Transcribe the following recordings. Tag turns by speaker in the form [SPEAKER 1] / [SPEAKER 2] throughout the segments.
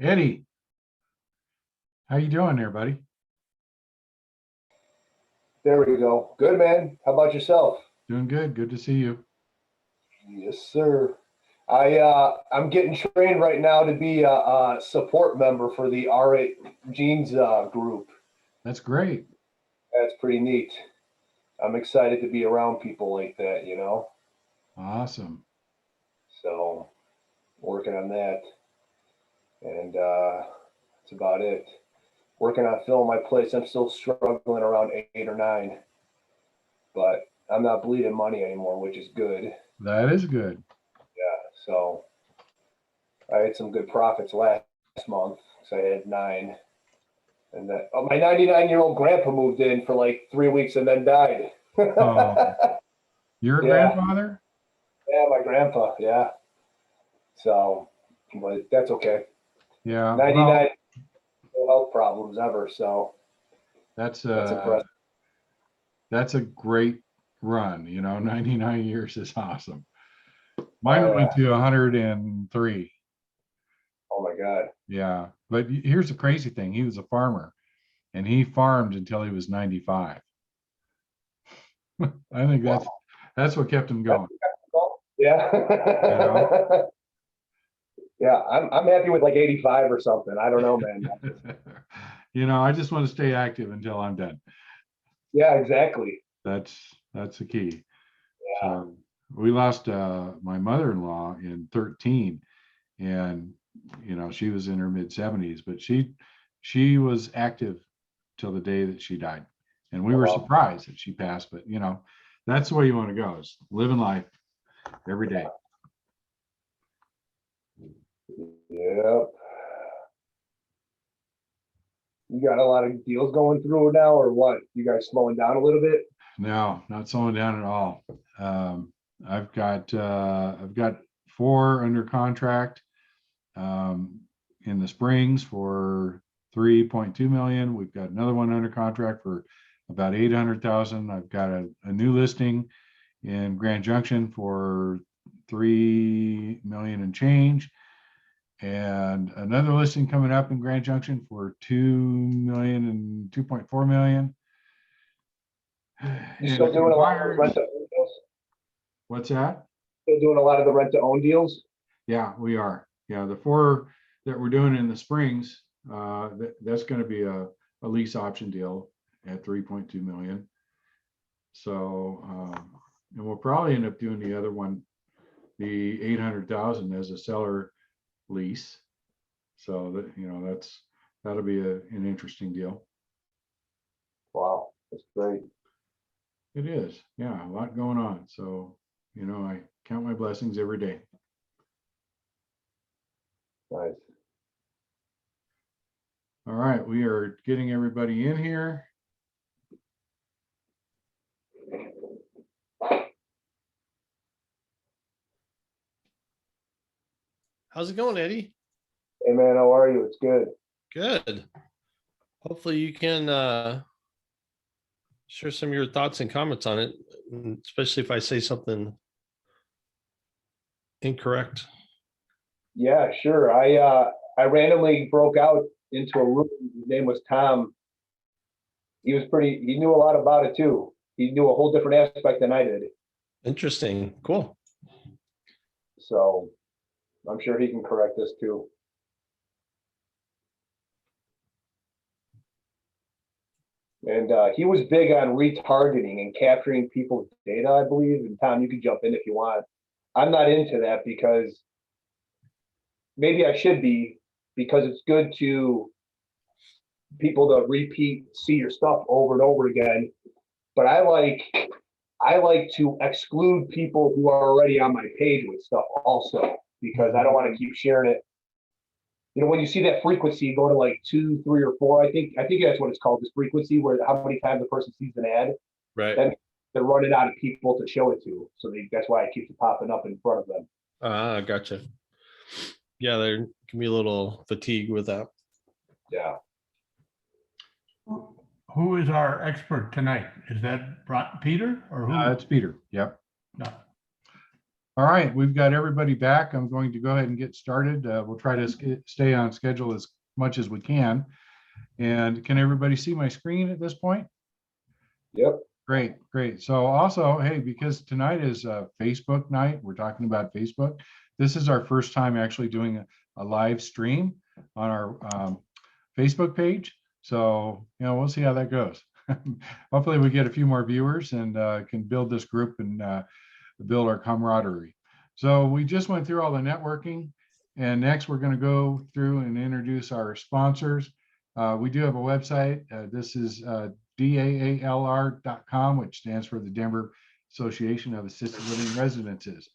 [SPEAKER 1] Eddie, how you doing there, buddy?
[SPEAKER 2] There we go. Good, man. How about yourself?
[SPEAKER 1] Doing good. Good to see you.
[SPEAKER 2] Yes, sir. I'm getting trained right now to be a support member for the R8 Jeans group.
[SPEAKER 1] That's great.
[SPEAKER 2] That's pretty neat. I'm excited to be around people like that.
[SPEAKER 1] Awesome.
[SPEAKER 2] So working on that, and that's about it. Working on filling my place. I'm still struggling around 8 or 9, but I'm not bleeding money anymore, which is good.
[SPEAKER 1] That is good.
[SPEAKER 2] So I had some good profits last month because I had 9. And then my 99-year-old grandpa moved in for like 3 weeks and then died.
[SPEAKER 1] Oh, your
[SPEAKER 2] Yeah.
[SPEAKER 1] grandfather?
[SPEAKER 2] Yeah, my grandpa. Yeah. So, but that's okay.
[SPEAKER 1] Yeah.
[SPEAKER 2] 99,
[SPEAKER 1] Well,
[SPEAKER 2] no health problems ever. So
[SPEAKER 1] that's
[SPEAKER 2] impressive.
[SPEAKER 1] that's a great run. 99 years is awesome. Mine
[SPEAKER 2] Oh,
[SPEAKER 1] went
[SPEAKER 2] yeah.
[SPEAKER 1] to 103.
[SPEAKER 2] Oh my God.
[SPEAKER 1] Yeah. But here's the crazy thing. He was a farmer and he farmed until he was 95. I think that's what kept him going.
[SPEAKER 2] Yeah.
[SPEAKER 1] You know?
[SPEAKER 2] Yeah, I'm happy with like 85 or something. I don't know, man.
[SPEAKER 1] I just want to stay active until I'm done.
[SPEAKER 2] Yeah, exactly.
[SPEAKER 1] That's the key.
[SPEAKER 2] Yeah.
[SPEAKER 1] So we lost my mother-in-law in 13, and she was in her mid 70s, but she was active till the day that she died, and we were
[SPEAKER 2] Wow.
[SPEAKER 1] surprised that she passed. But that's the way you want to go, is living life every day.
[SPEAKER 2] Yep. You got a lot of deals going through now, or what? You guys slowing down a little bit?
[SPEAKER 1] No, not slowing down at all. I've got 4 under contract in the Springs for 3.2 million. We've got another one under contract for about 800,000. I've got a new listing in Grand Junction for 3 million and change, and another listing coming up in Grand Junction for 2 million and 2.4 million.
[SPEAKER 2] You still doing a lot of rent to own deals?
[SPEAKER 1] What's that?
[SPEAKER 2] Still doing a lot of the rent to own deals?
[SPEAKER 1] Yeah, we are. Yeah, the 4 that we're doing in the Springs, that's going to be a lease option deal at 3.2 million. So, and we'll probably end up doing the other one, the 800,000, as a seller lease. So that that'll be an interesting deal.
[SPEAKER 2] Wow, that's great.
[SPEAKER 1] It is. Yeah, a lot going on. So, I count my blessings every day.
[SPEAKER 2] Nice.
[SPEAKER 1] All right, we are getting everybody in here.
[SPEAKER 3] How's it going, Eddie?
[SPEAKER 2] Hey man, how are you? It's good.
[SPEAKER 3] Good. Hopefully you can share some of your thoughts and comments on it, especially if I say something incorrect.
[SPEAKER 2] Yeah, sure. I randomly broke out into a room. His name was Tom. He knew a lot about it too. He knew a whole different aspect than I did.
[SPEAKER 3] Interesting. Cool.
[SPEAKER 2] So I'm sure he can correct us too. And he was big on retargeting and capturing people's data, I believe. And Tom, you can jump in if you want. I'm not into that because maybe I should be, because it's good to people to see your stuff over and over again. But I like to exclude people who are already on my page with stuff also, because I don't want to keep sharing it. When you see that frequency go to like 2, 3, or 4, I think that's what it's called, this frequency, where how many times a person sees an ad,
[SPEAKER 3] Right.
[SPEAKER 2] then they're running out of people to show it to. So that's why it keeps popping up in front of them.
[SPEAKER 3] Gotcha. Yeah, there can be a little fatigue with that.
[SPEAKER 2] Yeah.
[SPEAKER 4] Who is our expert tonight? Is that Peter or who?
[SPEAKER 1] It's Peter. Yep.
[SPEAKER 4] No.
[SPEAKER 1] All right, we've got everybody back. I'm going to go ahead and get started. We'll try to stay on schedule as much as we can. And can everybody see my screen at this point?
[SPEAKER 2] Yep.
[SPEAKER 1] Great, great. So also, hey, because tonight is Facebook night, we're talking about Facebook. This is our first time actually doing a live stream on our Facebook page. So, we'll see how that goes. Hopefully we get a few more viewers and can build this group and build our camaraderie. So we just went through all the networking, and next we're going to go through and introduce our sponsors. We do have a website. This is DAALR.com, which stands for the Denver Association of Assisted Living Residences.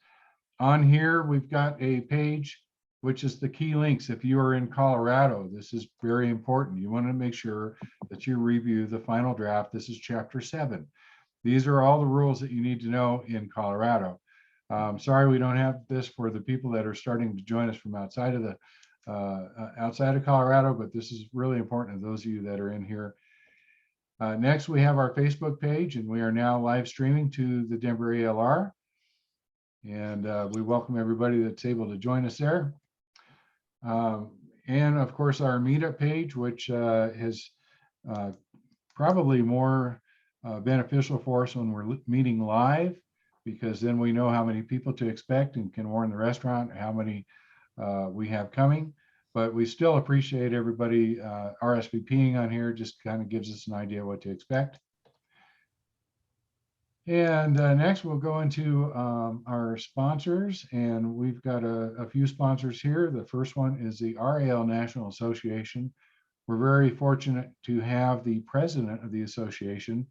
[SPEAKER 1] On here, we've got a page, which is the key links. If you are in Colorado, this is very important. You want to make sure that you review the final draft. This is Chapter 7. These are all the rules that you need to know in Colorado. Sorry, we don't have this for the people that are starting to join us from outside of Colorado, but this is really important to those of you that are in here. Next, we have our Facebook page, and we are now live streaming to the Denver ALR. And we welcome everybody that's able to join us there. And of course, our meetup page, which is probably more beneficial for us when we're meeting live, because then we know how many people to expect and can warn the restaurant how many we have coming. But we still appreciate everybody RSVPing on here, just kind of gives us an idea what to expect. And next we'll go into our sponsors, and we've got a few sponsors here. The first one is the RAL National Association. We're very fortunate to have the president of the association.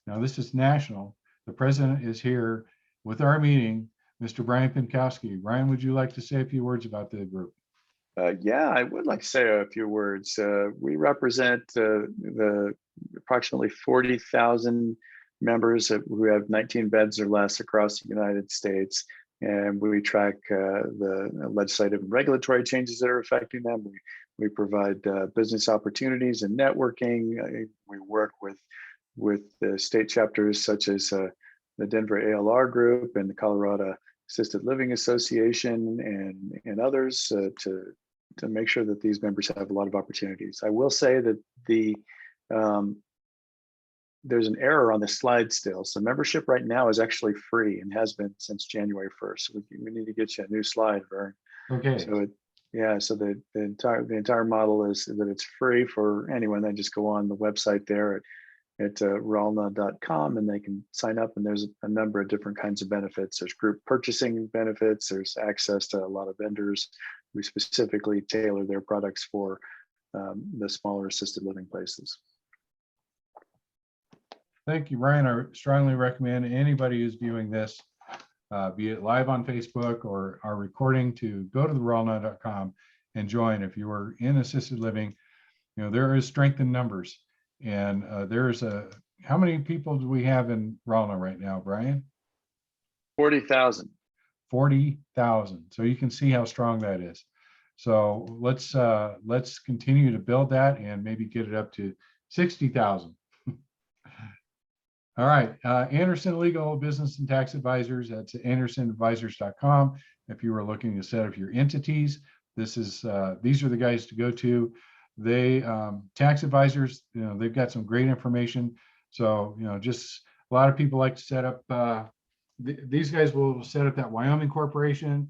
[SPEAKER 1] Now this is national. The president is here with our meeting, Mr. Brian Pinkowski. Brian, would you like to say a few words about the group?
[SPEAKER 4] Yeah, I would like to say a few words. We represent the approximately 40,000 members who have 19 beds or less across the United States. And we track the legislative and regulatory changes that are affecting them. We provide business opportunities and networking. We work with the state chapters such as the Denver ALR Group and the Colorado Assisted Living Association and others to make sure that these members have a lot of opportunities. I will say that there's an error on the slide still. So membership right now is actually free and has been since January 1st. So we need to get you a new slide, Vern.
[SPEAKER 1] Okay.
[SPEAKER 4] So so the entire model is that it's free for anyone. They just go on the website there at ralna.com and they can sign up, and there's a number of different kinds of benefits. There's group purchasing benefits, there's access to a lot of vendors who specifically tailor their products for the smaller assisted living places.
[SPEAKER 1] Thank you, Brian. I strongly recommend anybody who's viewing this, be it live on Facebook or our recording, to go to the ralna.com and join. If you are in assisted living, there is strength in numbers. And how many people do we have in Ralna right now, Brian?
[SPEAKER 4] 40,000.
[SPEAKER 1] 40,000. So you can see how strong that is. So let's continue to build that and maybe get it up to 60,000. All right, Anderson Legal Business and Tax Advisors. That's andersonadvisors.com. If you are looking to set up your entities, these are the guys to go to. They tax advisors, they've got some great information. So just a lot of people like to set up. These guys will set up that Wyoming corporation.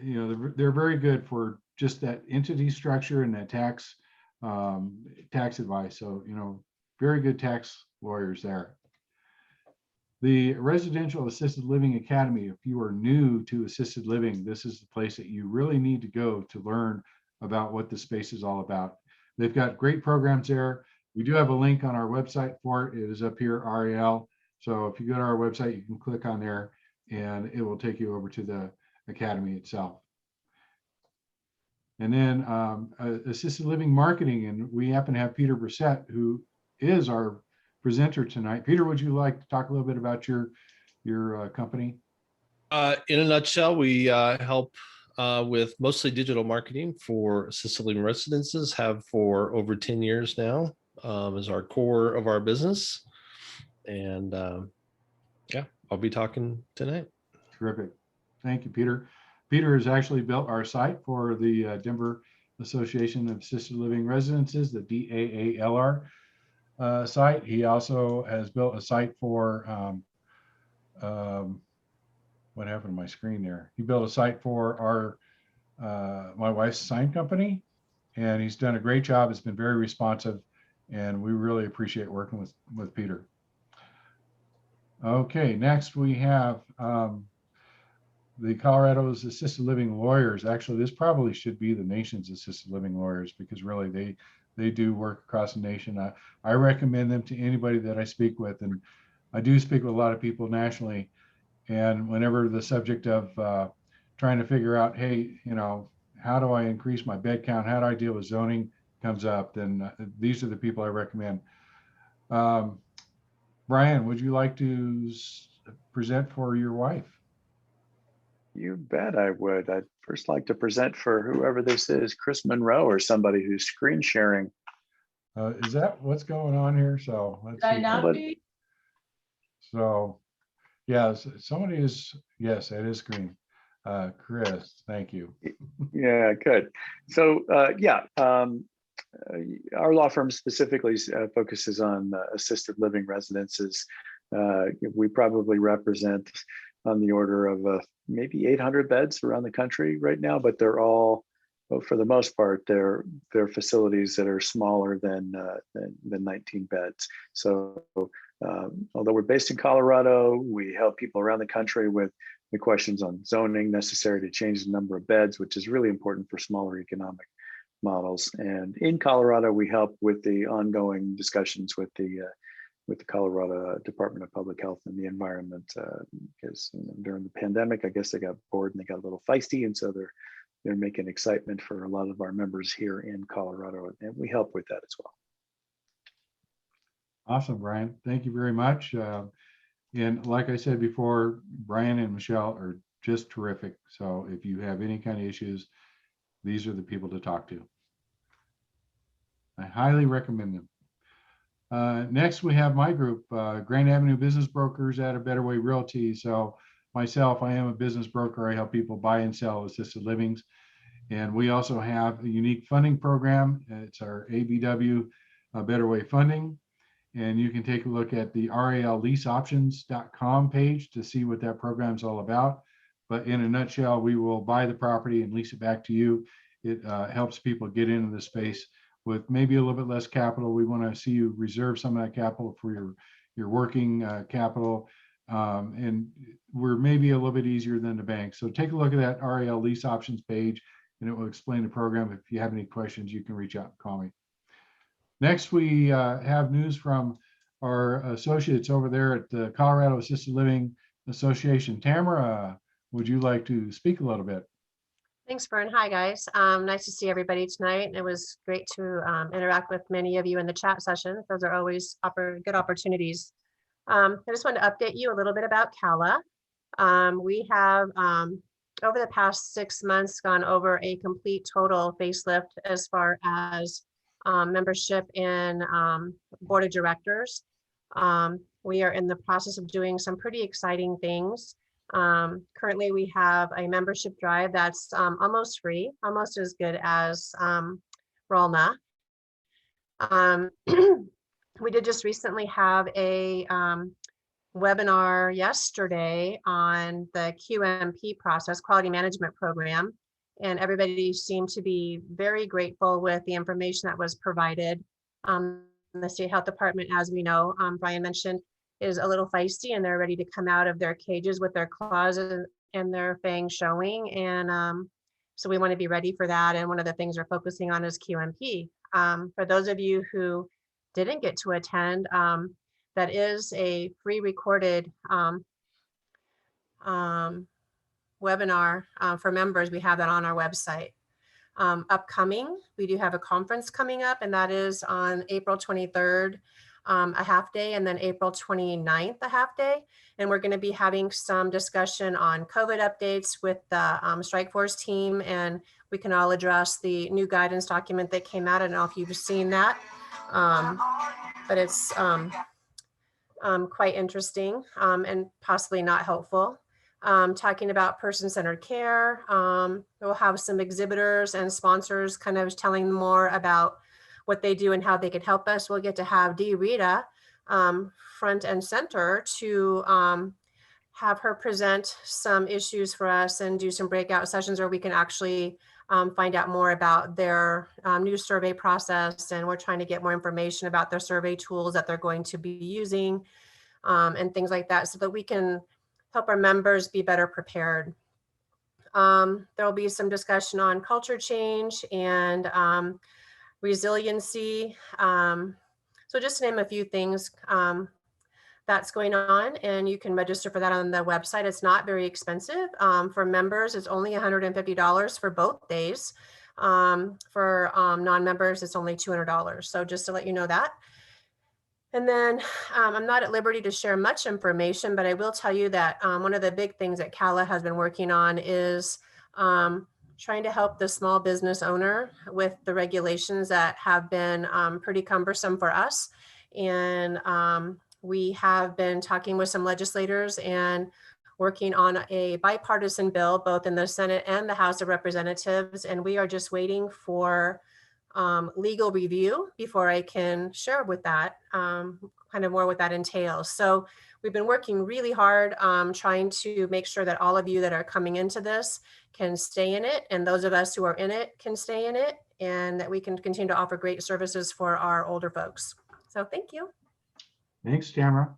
[SPEAKER 1] They're very good for just that entity structure and that tax advice. So very good tax lawyers there. The Residential Assisted Living Academy. If you are new to assisted living, this is the place that you really need to go to learn about what the space is all about. They've got great programs there. We do have a link on our website for it. It is up here, RAL. So if you go to our website, you can click on there and it will take you over to the academy itself. And then assisted living marketing. And we happen to have Peter Brissett, who is our presenter tonight. Peter, would you like to talk a little bit about your company?
[SPEAKER 3] In a nutshell, we help with mostly digital marketing for assisted living residences, have for over 10 years now, is our core of our business. And yeah, I'll be talking tonight.
[SPEAKER 1] Terrific. Thank you, Peter. Peter has actually built our site for the Denver Association of Assisted Living Residences, the DAALR site. He also has built a site for, what happened to my screen there? He built a site for our, my wife's sign company, and he's done a great job. It's been very responsive, and we really appreciate working with Peter. Okay, next we have the Colorado's assisted living lawyers. Actually, this probably should be the nation's assisted living lawyers, because really they do work across the nation. I recommend them to anybody that I speak with, and I do speak with a lot of people nationally. And whenever the subject of trying to figure out, hey, you know, how do I increase my bed count? How do I deal with zoning comes up? Then these are the people I recommend. Brian, would you like to present for your wife?
[SPEAKER 4] You bet I would. I'd first like to present for whoever this is, Chris Monroe or somebody who's screen sharing.
[SPEAKER 1] Is that what's going on here? So let's see.
[SPEAKER 5] not be?
[SPEAKER 1] So, yes, somebody is, yes, that is screen. Chris, thank you.
[SPEAKER 4] Yeah, good. So our law firm specifically focuses on assisted living residences. We probably represent on the order of maybe 800 beds around the country right now, but they're all, for the most part, they're facilities that are smaller than 19 beds. So although we're based in Colorado, we help people around the country with the questions on zoning necessary to change the number of beds, which is really important for smaller economic models. And in Colorado, we help with the ongoing discussions with the Colorado Department of Public Health and the Environment, because during the pandemic, I guess they got bored and they got a little feisty, and so they're making excitement for a lot of our members here in Colorado, and we help with that as well.
[SPEAKER 1] Awesome, Brian. Thank you very much. And like I said before, Brian and Michelle are just terrific. So if you have any kind of issues, these are the people to talk to. I highly recommend them. Next, we have my group, Grand Avenue Business Brokers at a Better Way Realty. So myself, I am a business broker. I help people buy and sell assisted livings. And we also have a unique funding program. It's our ABW Better Way Funding. And you can take a look at the ralleaseoptions.com page to see what that program is all about. But in a nutshell, we will buy the property and lease it back to you. It helps people get into the space with maybe a little bit less capital. We want to see you reserve some of that capital for your working capital. And we're maybe a little bit easier than the bank. So take a look at that RAL lease options page, and it will explain the program. If you have any questions, you can reach out and call me. Next, we have news from our associates over there at the Colorado Assisted Living Association. Tamara, would you like to speak a little bit?
[SPEAKER 5] Thanks, Vern. Hi, guys. Nice to see everybody tonight. It was great to interact with many of you in the chat session. Those are always good opportunities. I just wanted to update you a little bit about CALA. We have, over the past 6 months, gone over a complete total facelift as far as membership in board of directors. We are in the process of doing some pretty exciting things. Currently, we have a membership drive that's almost free, almost as good as RALNA. We did just recently have a webinar yesterday on the QMP process, Quality Management Program, and everybody seemed to be very grateful with the information that was provided. The State Health Department, as we know, Brian mentioned, is a little feisty, and they're ready to come out of their cages with their claws and their fangs showing. And so we want to be ready for that. And one of the things we're focusing on is QMP. For those of you who didn't get to attend, that is a free recorded webinar for members. We have that on our website. Upcoming, we do have a conference coming up, and that is on April 23rd, a half day, and then April 29th, a half day. And we're going to be having some discussion on COVID updates with the Strike Force team, and we can all address the new guidance document that came out. I don't know if you've seen that, but it's quite interesting and possibly not helpful. talking about person-centered care. We'll have some exhibitors and sponsors kind of telling more about what they do and how they can help us. We'll get to have Dee Rita front and center to have her present some issues for us and do some breakout sessions where we can actually find out more about their new survey process. And we're trying to get more information about their survey tools that they're going to be using and things like that so that we can help our members be better prepared. There will be some discussion on culture change and resiliency. So just to name a few things that's going on, and you can register for that on the website. It's not very expensive. For members, it's only $150 for both days. For non-members, it's only $200. So just to let you know that. And then I'm not at liberty to share much information, but I will tell you that one of the big things that CALA has been working on is trying to help the small business owner with the regulations that have been pretty cumbersome for us. And we have been talking with some legislators and working on a bipartisan bill, both in the Senate and the House of Representatives. And we are just waiting for legal review before I can share with that, kind of more what that entails. So we've been working really hard trying to make sure that all of you that are coming into this can stay in it, and those of us who are in it can stay in it, and that we can continue to offer great services for our older folks. So thank you.
[SPEAKER 1] Thanks, Tamara.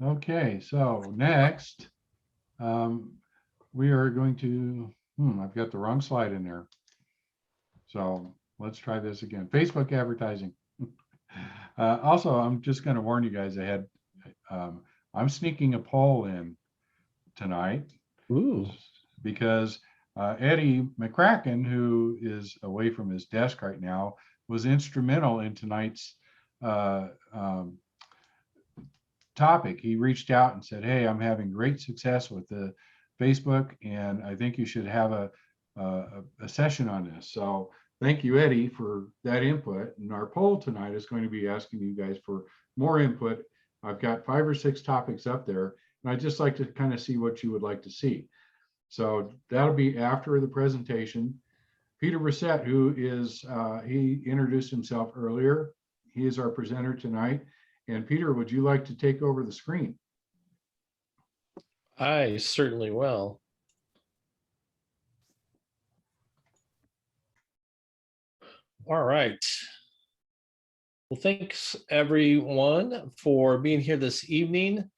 [SPEAKER 1] Okay, so next, we are going to, I've got the wrong slide in there. So let's try this again. Facebook advertising. Also, I'm just going to warn you guys ahead. I'm sneaking a poll in tonight.
[SPEAKER 3] Ooh.
[SPEAKER 1] Because Eddie McCracken, who is away from his desk right now, was instrumental in tonight's topic. He reached out and said, hey, I'm having great success with the Facebook, and I think you should have a session on this. So thank you, Eddie, for that input. And our poll tonight is going to be asking you guys for more input. I've got 5 or 6 topics up there, and I'd just like to kind of see what you would like to see. So that'll be after the presentation. Peter Brissett, who is, he introduced himself earlier. He is our presenter tonight. And Peter, would you like to take over the screen?
[SPEAKER 3] I certainly will. All right. Well, thanks everyone for being here this evening.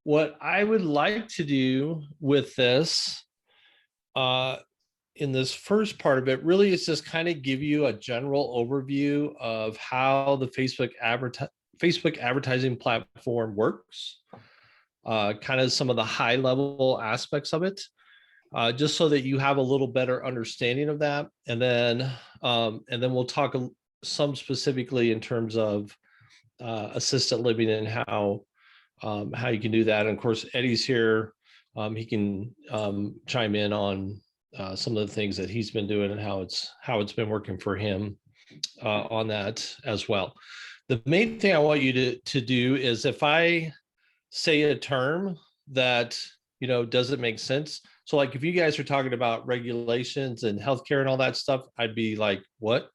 [SPEAKER 3] What I would like to do with this, in this first part of it, really is just kind of give you a general overview of how the Facebook advertising platform works, kind of some of the high level aspects of it, just so that you have a little better understanding of that. And then we'll talk some specifically in terms of assisted living and how you can do that. And of course, Eddie's here. He can chime in on some of the things that he's been doing and how it's been working for him on that as well. The main thing I want you to do is, if I say a term that doesn't make sense. So like if you guys are talking about regulations and healthcare and all that stuff, I'd be like, what?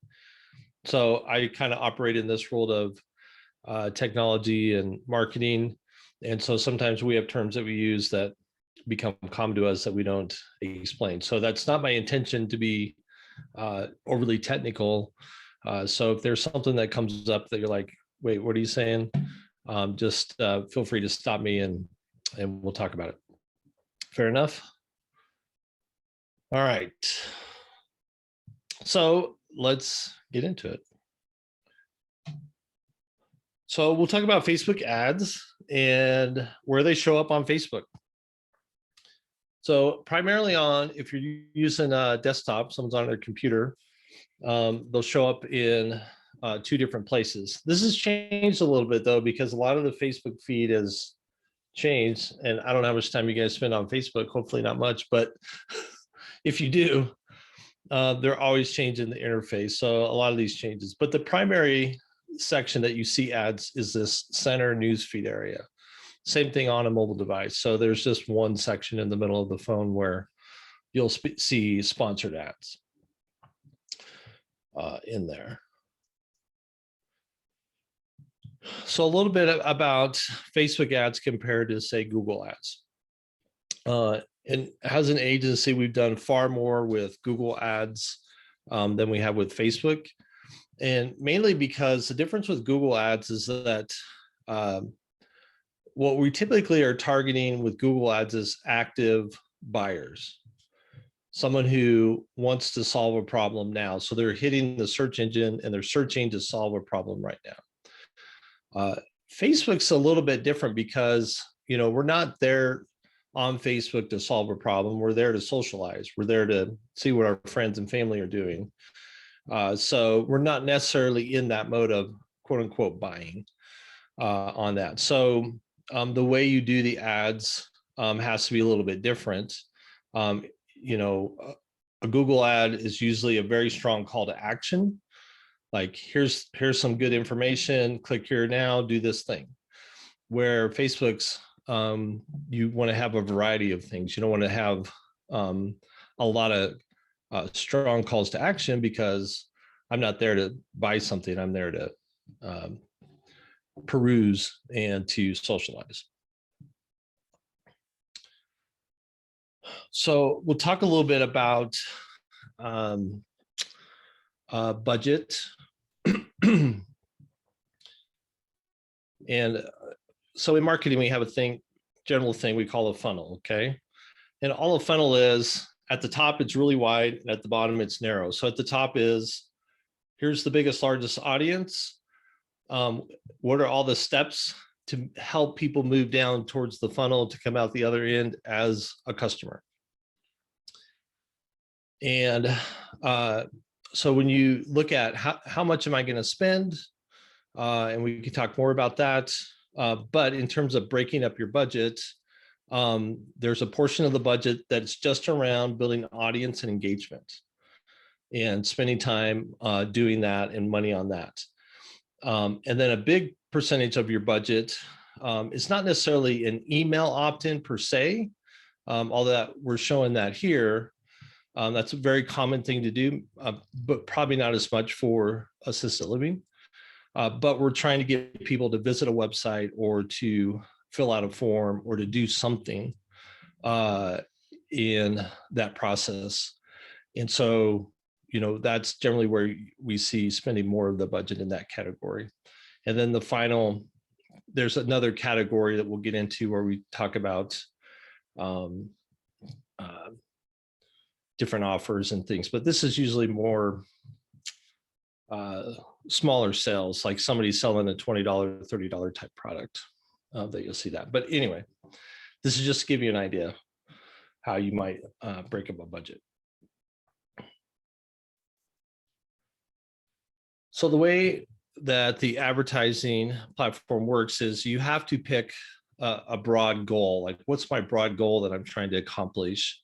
[SPEAKER 3] So I kind of operate in this world of technology and marketing. And so sometimes we have terms that we use that become common to us that we don't explain. So that's not my intention to be overly technical. So if there's something that comes up that you're like, wait, what are you saying? Just feel free to stop me and we'll talk about it. Fair enough? All right. So let's get into it. So we'll talk about Facebook ads and where they show up on Facebook. So primarily if you're using a desktop, someone's on their computer, they'll show up in 2 different places. This has changed a little bit though, because a lot of the Facebook feed has changed, and I don't know how much time you guys spend on Facebook, hopefully not much, but if you do, they're always changing the interface. So a lot of these changes, but the primary section that you see ads is this center newsfeed area. Same thing on a mobile device. So there's just one section in the middle of the phone where you'll see sponsored ads in there. So a little bit about Facebook ads compared to, say, Google ads. And as an agency, we've done far more with Google ads than we have with Facebook. And mainly because the difference with Google ads is that what we typically are targeting with Google ads is active buyers, someone who wants to solve a problem now. So they're hitting the search engine and they're searching to solve a problem right now. Facebook's a little bit different because, you know, we're not there on Facebook to solve a problem. We're there to socialize. We're there to see what our friends and family are doing. So we're not necessarily in that mode of quote unquote buying on that. So the way you do the ads has to be a little bit different. You know, a Google ad is usually a very strong call to action. Like, here's some good information, click here now, do this thing. Where Facebook's, you want to have a variety of things. You don't want to have a lot of strong calls to action, because I'm not there to buy something. I'm there to peruse and to socialize. So we'll talk a little bit about budget. And so in marketing, we have a general thing we call a funnel, okay? And all a funnel is, at the top, it's really wide, and at the bottom, it's narrow. So at the top is, here's the biggest, largest audience. What are all the steps to help people move down towards the funnel to come out the other end as a customer? And so when you look at how much am I going to spend, and we can talk more about that. But in terms of breaking up your budget, there's a portion of the budget that's just around building audience and engagement and spending time doing that and money on that. And then a big percentage of your budget is not necessarily an email opt-in per se, although we're showing that here. That's a very common thing to do, but probably not as much for assisted living. But we're trying to get people to visit a website or to fill out a form or to do something in that process. And so, you know, that's generally where we see spending more of the budget in that category. And then the final, there's another category that we'll get into where we talk about different offers and things, but this is usually more smaller sales, like somebody selling a $20, $30 type product that you'll see that. But anyway, this is just to give you an idea how you might break up a budget. So the way that the advertising platform works is you have to pick a broad goal. Like, what's my broad goal that I'm trying to accomplish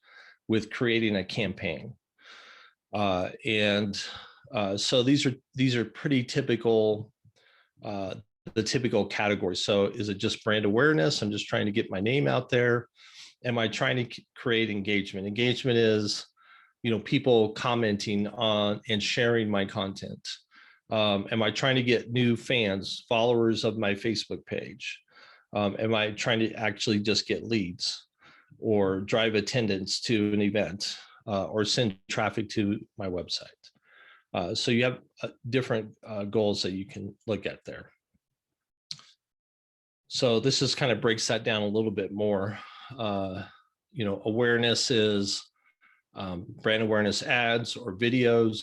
[SPEAKER 3] with creating a campaign? So these are pretty typical, the typical categories. So is it just brand awareness? I'm just trying to get my name out there. Am I trying to create engagement? Engagement is, you know, people commenting on and sharing my content. Am I trying to get new fans, followers of my Facebook page? Am I trying to actually just get leads or drive attendance to an event or send traffic to my website? So you have different goals that you can look at there. So this just kind of breaks that down a little bit more. You know, awareness is brand awareness ads or videos.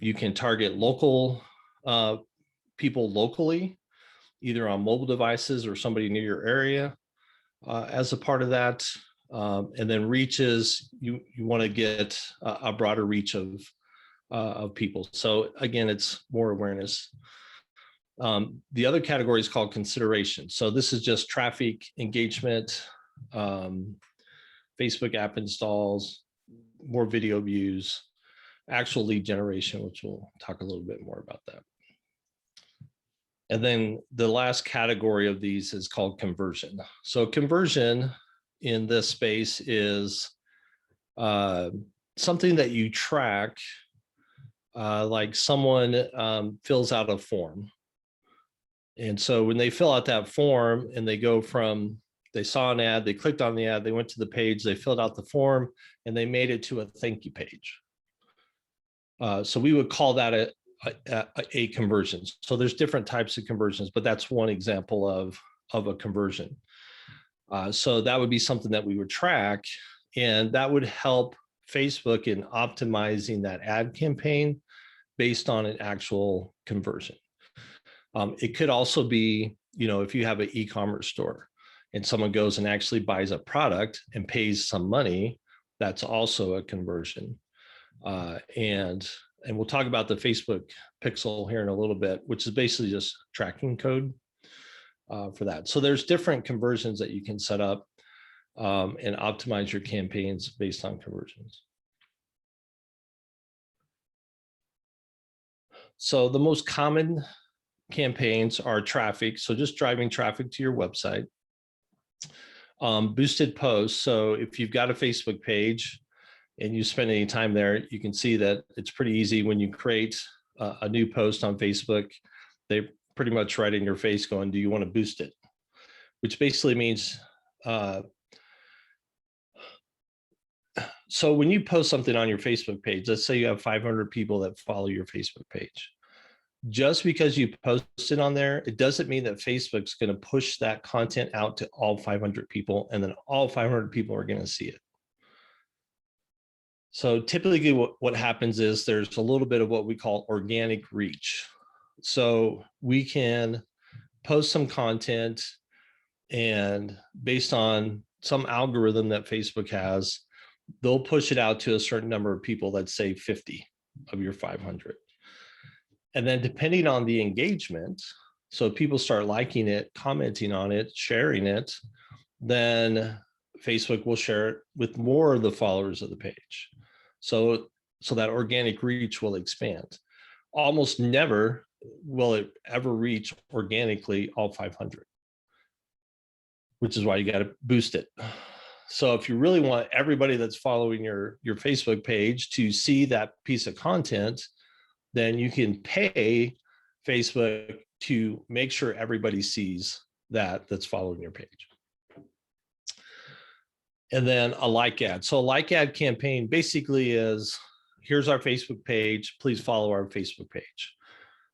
[SPEAKER 3] You can target local people locally, either on mobile devices or somebody near your area as a part of that. And then reach is you want to get a broader reach of people. So again, it's more awareness. The other category is called consideration. So this is just traffic, engagement, Facebook app installs, more video views, actual lead generation, which we'll talk a little bit more about that. And then the last category of these is called conversion. So conversion in this space is something that you track, like someone fills out a form. And so when they fill out that form and they go from, they saw an ad, they clicked on the ad, they went to the page, they filled out the form, and they made it to a thank you page. So we would call that a conversion. So there's different types of conversions, but that's one example of a conversion. So that would be something that we would track, and that would help Facebook in optimizing that ad campaign based on an actual conversion. It could also be, if you have an e-commerce store and someone goes and actually buys a product and pays some money, that's also a conversion. And we'll talk about the Facebook pixel here in a little bit, which is basically just tracking code for that. So there's different conversions that you can set up and optimize your campaigns based on conversions. So the most common campaigns are traffic. So just driving traffic to your website. Boosted posts. So if you've got a Facebook page and you spend any time there, you can see that it's pretty easy when you create a new post on Facebook. They pretty much right in your face going, do you want to boost it? Which basically means, so when you post something on your Facebook page, let's say you have 500 people that follow your Facebook page. Just because you post it on there, it doesn't mean that Facebook's going to push that content out to all 500 people, and then all 500 people are going to see it. So typically what happens is there's a little bit of what we call organic reach. So we can post some content, and based on some algorithm that Facebook has, they'll push it out to a certain number of people, let's say 50 of your 500. And then depending on the engagement, so if people start liking it, commenting on it, sharing it, then Facebook will share it with more of the followers of the page. So that organic reach will expand. Almost never will it ever reach organically all 500, which is why you got to boost it. So if you really want everybody that's following your Facebook page to see that piece of content, then you can pay Facebook to make sure everybody sees that's following your page. And then a like ad. So a like ad campaign basically is, here's our Facebook page, please follow our Facebook page.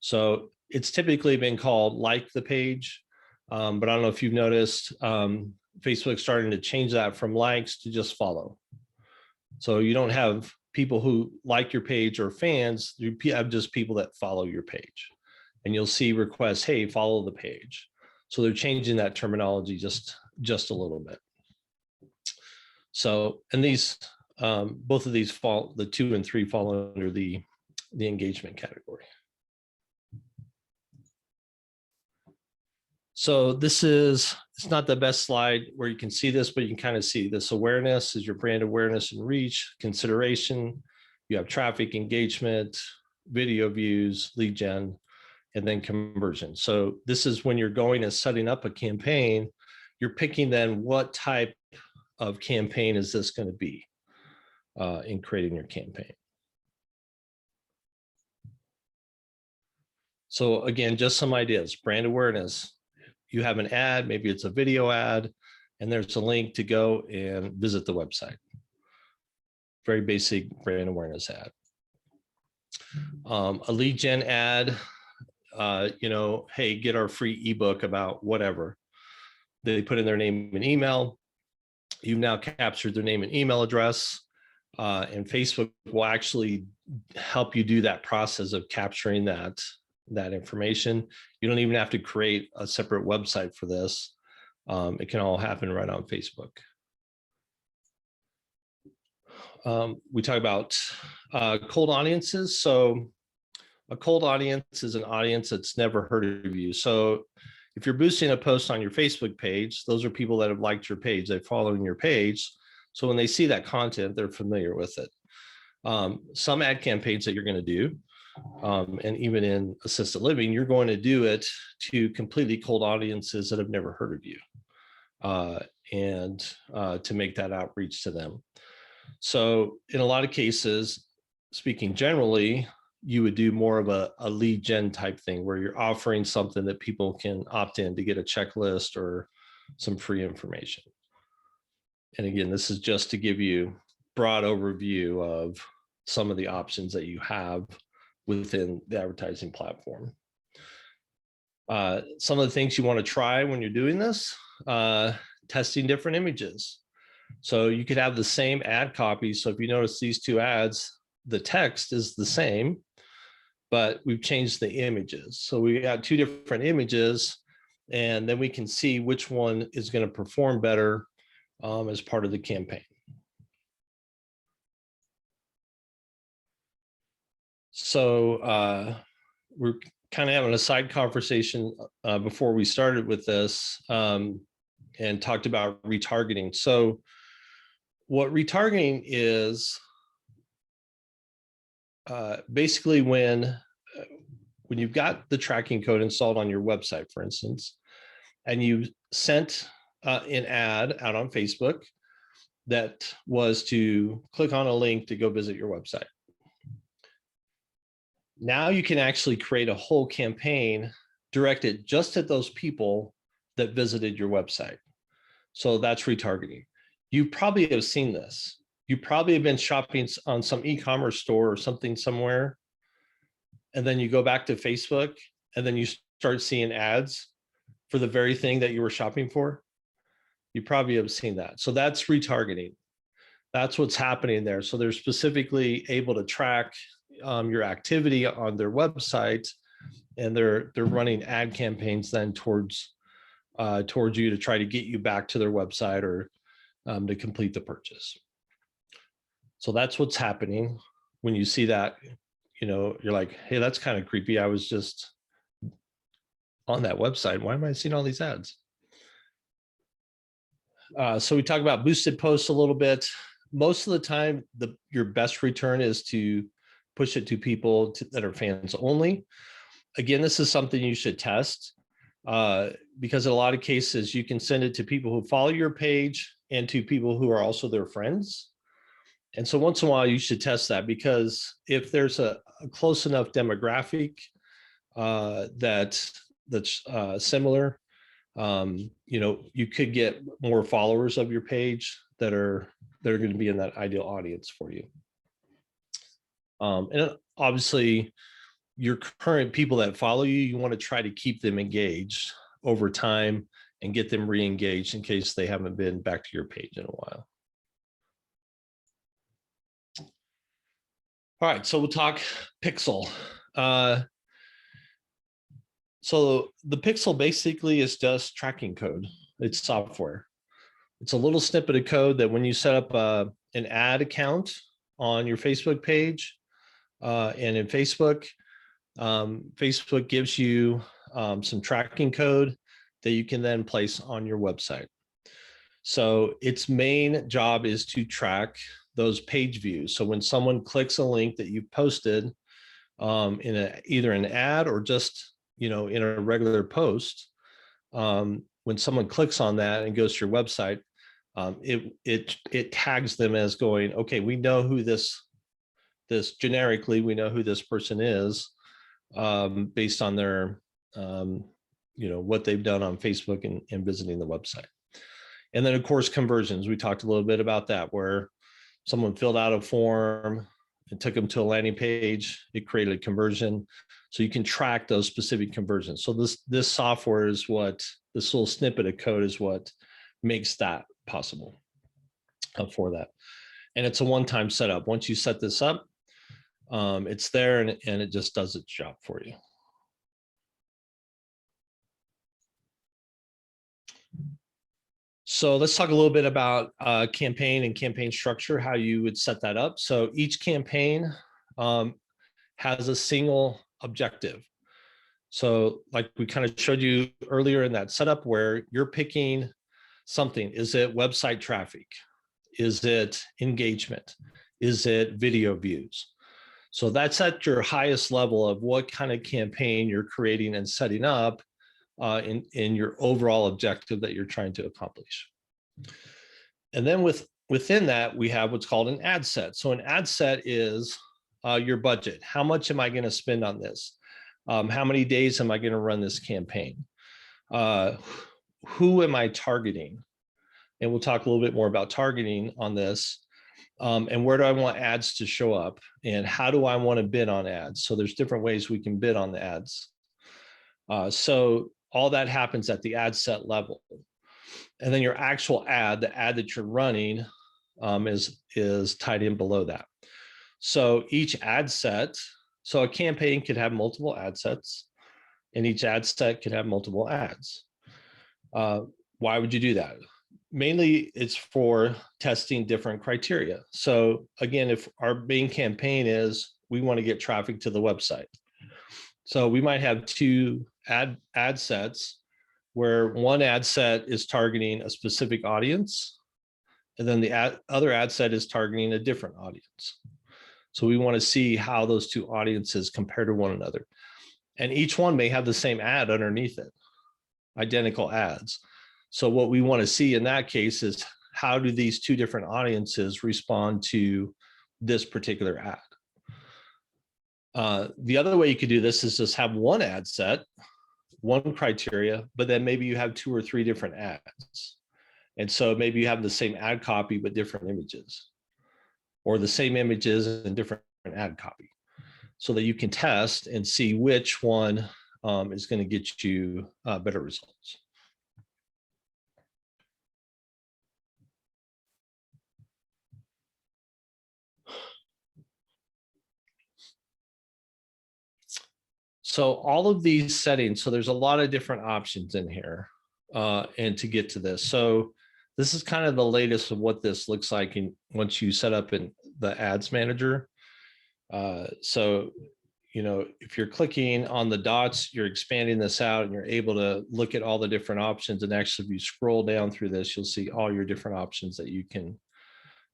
[SPEAKER 3] So it's typically been called like the page, but I don't know if you've noticed, Facebook's starting to change that from likes to just follow. So you don't have people who like your page or fans, you have just people that follow your page. And you'll see requests, hey, follow the page. So they're changing that terminology just a little bit. So, and these, both of these fall, the 2 and 3 fall under the engagement category. So this is, it's not the best slide where you can see this, but you can kind of see this. Awareness is your brand awareness and reach, consideration. You have traffic, engagement, video views, lead gen, and then conversion. So this is when you're going and setting up a campaign, you're picking then what type of campaign is this going to be in creating your campaign. So again, just some ideas. Brand awareness. You have an ad, maybe it's a video ad, and there's a link to go and visit the website. Very basic brand awareness ad. A lead gen ad, hey, get our free ebook about whatever. They put in their name and email. You've now captured their name and email address, and Facebook will actually help you do that process of capturing that information. You don't even have to create a separate website for this. It can all happen right on Facebook. We talk about cold audiences. So a cold audience is an audience that's never heard of you. So if you're boosting a post on your Facebook page, those are people that have liked your page, they're following your page. So when they see that content, they're familiar with it. Some ad campaigns that you're going to do And even in assisted living, you're going to do it to completely cold audiences that have never heard of you, and to make that outreach to them. So in a lot of cases, speaking generally, you would do more of a lead gen type thing where you're offering something that people can opt in to get a checklist or some free information. And again, this is just to give you broad overview of some of the options that you have within the advertising platform. Some of the things you want to try when you're doing this, testing different images. So you could have the same ad copy. So if you notice these two ads, the text is the same, but we've changed the images. So we got two different images, and then we can see which one is going to perform better as part of the campaign. So we're kind of having a side conversation before we started with this, and talked about retargeting. So what retargeting is, basically when you've got the tracking code installed on your website, for instance, and you sent an ad out on Facebook that was to click on a link to go visit your website. Now you can actually create a whole campaign directed just at those people that visited your website. So that's retargeting. You probably have seen this. You probably have been shopping on some e-commerce store or something somewhere, and then you go back to Facebook, and then you start seeing ads for the very thing that you were shopping for. You probably have seen that. So that's retargeting. That's what's happening there. So they're specifically able to track your activity on their website, and they're running ad campaigns then towards you to try to get you back to their website or to complete the purchase. So that's what's happening. When you see that, you're like, hey, that's kind of creepy. I was just on that website. Why am I seeing all these ads? So we talk about boosted posts a little bit. Most of the time, your best return is to push it to people that are fans only. Again, this is something you should test, because in a lot of cases, you can send it to people who follow your page and to people who are also their friends. And so once in a while, you should test that, because if there's a close enough demographic that's similar, you could get more followers of your page that are going to be in that ideal audience for you. And obviously, your current people that follow you, you want to try to keep them engaged over time and get them re-engaged in case they haven't been back to your page in a while. All right, so we'll talk Pixel. So the Pixel basically is just tracking code. It's software. It's a little snippet of code that when you set up an ad account on your Facebook page, and in Facebook, Facebook gives you some tracking code that you can then place on your website. So its main job is to track those page views. So when someone clicks a link that you posted in either an ad or just in a regular post, when someone clicks on that and goes to your website, it tags them as going, okay, we know who this generically, we know who this person is, based on their what they've done on Facebook and visiting the website. And then of course conversions, we talked a little bit about that, where someone filled out a form, it took them to a landing page, it created a conversion. So you can track those specific conversions. So this software is this little snippet of code is what makes that possible for that. And it's a one-time setup. Once you set this up, it's there and it just does its job for you. So let's talk a little bit about campaign and campaign structure, how you would set that up. So each campaign has a single objective. So like we kind of showed you earlier in that setup where you're picking something. Is it website traffic? Is it engagement? Is it video views? So that's at your highest level of what kind of campaign you're creating and setting up in your overall objective that you're trying to accomplish. And then within that, we have what's called an ad set. So an ad set is your budget. How much am I going to spend on this? How many days am I going to run this campaign? Who am I targeting? And we'll talk a little bit more about targeting on this. And where do I want ads to show up? And how do I want to bid on ads? So there's different ways we can bid on the ads. So all that happens at the ad set level. And then your actual ad, the ad that you're running, is tied in below that. So each ad set, so a campaign could have multiple ad sets, and each ad set could have multiple ads. Why would you do that? Mainly it's for testing different criteria. So again, if our main campaign is we want to get traffic to the website. So we might have two ad sets where one ad set is targeting a specific audience, and then the other ad set is targeting a different audience. So we want to see how those two audiences compare to one another. And each one may have the same ad underneath it, identical ads. So what we want to see in that case is how do these two different audiences respond to this particular ad? The other way you could do this is just have one ad set, one criteria, but then maybe you have 2 or 3 different ads. And so maybe you have the same ad copy, but different images, or the same images and different ad copy, so that you can test and see which one is going to get you better results. So all of these settings, so there's a lot of different options in here and to get to this. So this is kind of the latest of what this looks like once you set up in the ads manager. So, you know, if you're clicking on the dots, you're expanding this out and you're able to look at all the different options. And actually, if you scroll down through this, you'll see all your different options that you can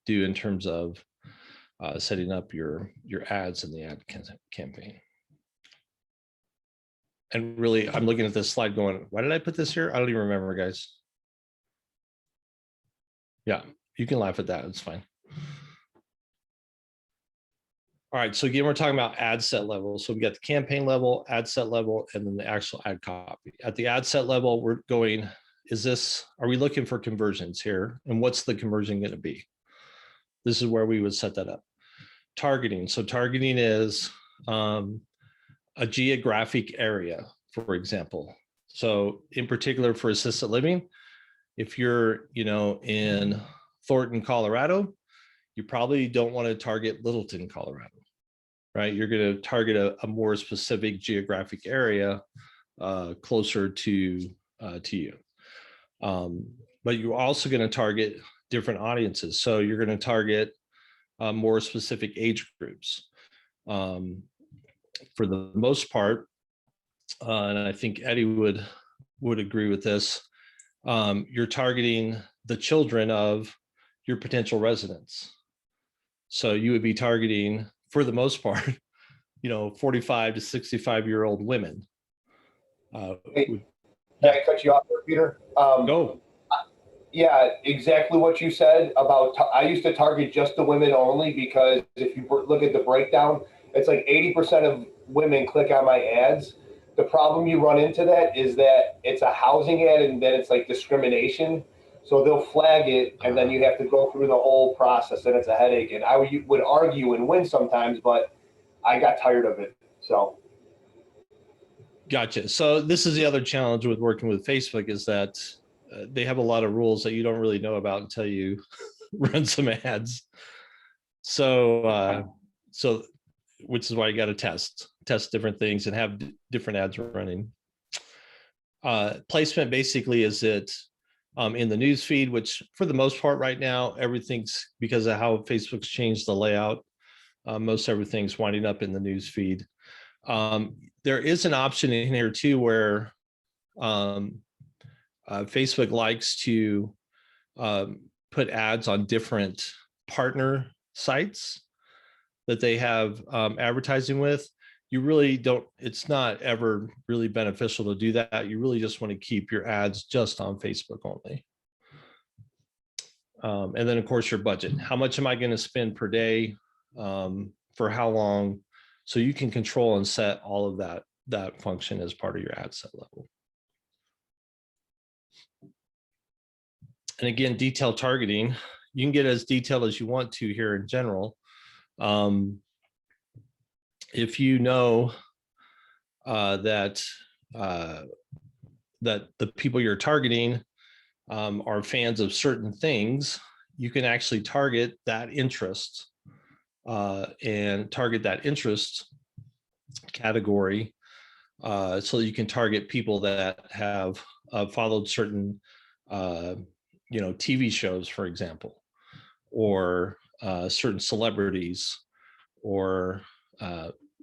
[SPEAKER 3] do in terms of setting up your ads in the ad campaign. And really, I'm looking at this slide going, why did I put this here? I don't even remember, guys. Yeah, you can laugh at that. It's fine. All right, so again, we're talking about ad set level. So we got the campaign level, ad set level, and then the actual ad copy. At the ad set level, we're going, are we looking for conversions here? And what's the conversion going to be? This is where we would set that up. Targeting. So targeting is a geographic area, for example. So in particular for assisted living, if you're, you know, in Thornton, Colorado, you probably don't want to target Littleton, Colorado, right? You're going to target a more specific geographic area closer to you. But you're also going to target different audiences. So you're going to target more specific age groups. For the most part, and I think Eddie would agree with this, you're targeting the children of your potential residents. So you would be targeting, for the most part, you know, 45 to 65-year-old women.
[SPEAKER 2] Hey, can I cut you off there, Peter?
[SPEAKER 3] Go.
[SPEAKER 2] Yeah, exactly what you said about, I used to target just the women only, because if you look at the breakdown, it's like 80% of women click on my ads. The problem you run into that is that it's a housing ad, and then it's like discrimination. So they'll flag it, and then you have to go through the whole process, and it's a headache. And I would argue and win sometimes, but I got tired of it. So.
[SPEAKER 3] Gotcha. So this is the other challenge with working with Facebook, is that they have a lot of rules that you don't really know about until you run some ads. So, which is why you got to test different things and have different ads running. Placement basically is it in the news feed, which for the most part right now, everything's, because of how Facebook's changed the layout, most everything's winding up in the news feed. There is an option in here too where Facebook likes to put ads on different partner sites. that they have advertising with, you really don't, it's not ever really beneficial to do that. You really just want to keep your ads just on Facebook only. And then of course your budget, how much am I going to spend per day, for how long? So you can control and set all of that function as part of your ad set level. And again, detailed targeting, you can get as detailed as you want to here in general. If you know that the people you're targeting are fans of certain things, you can actually target that interest and target that interest category so that you can target people that have followed certain TV shows, for example, or certain celebrities, or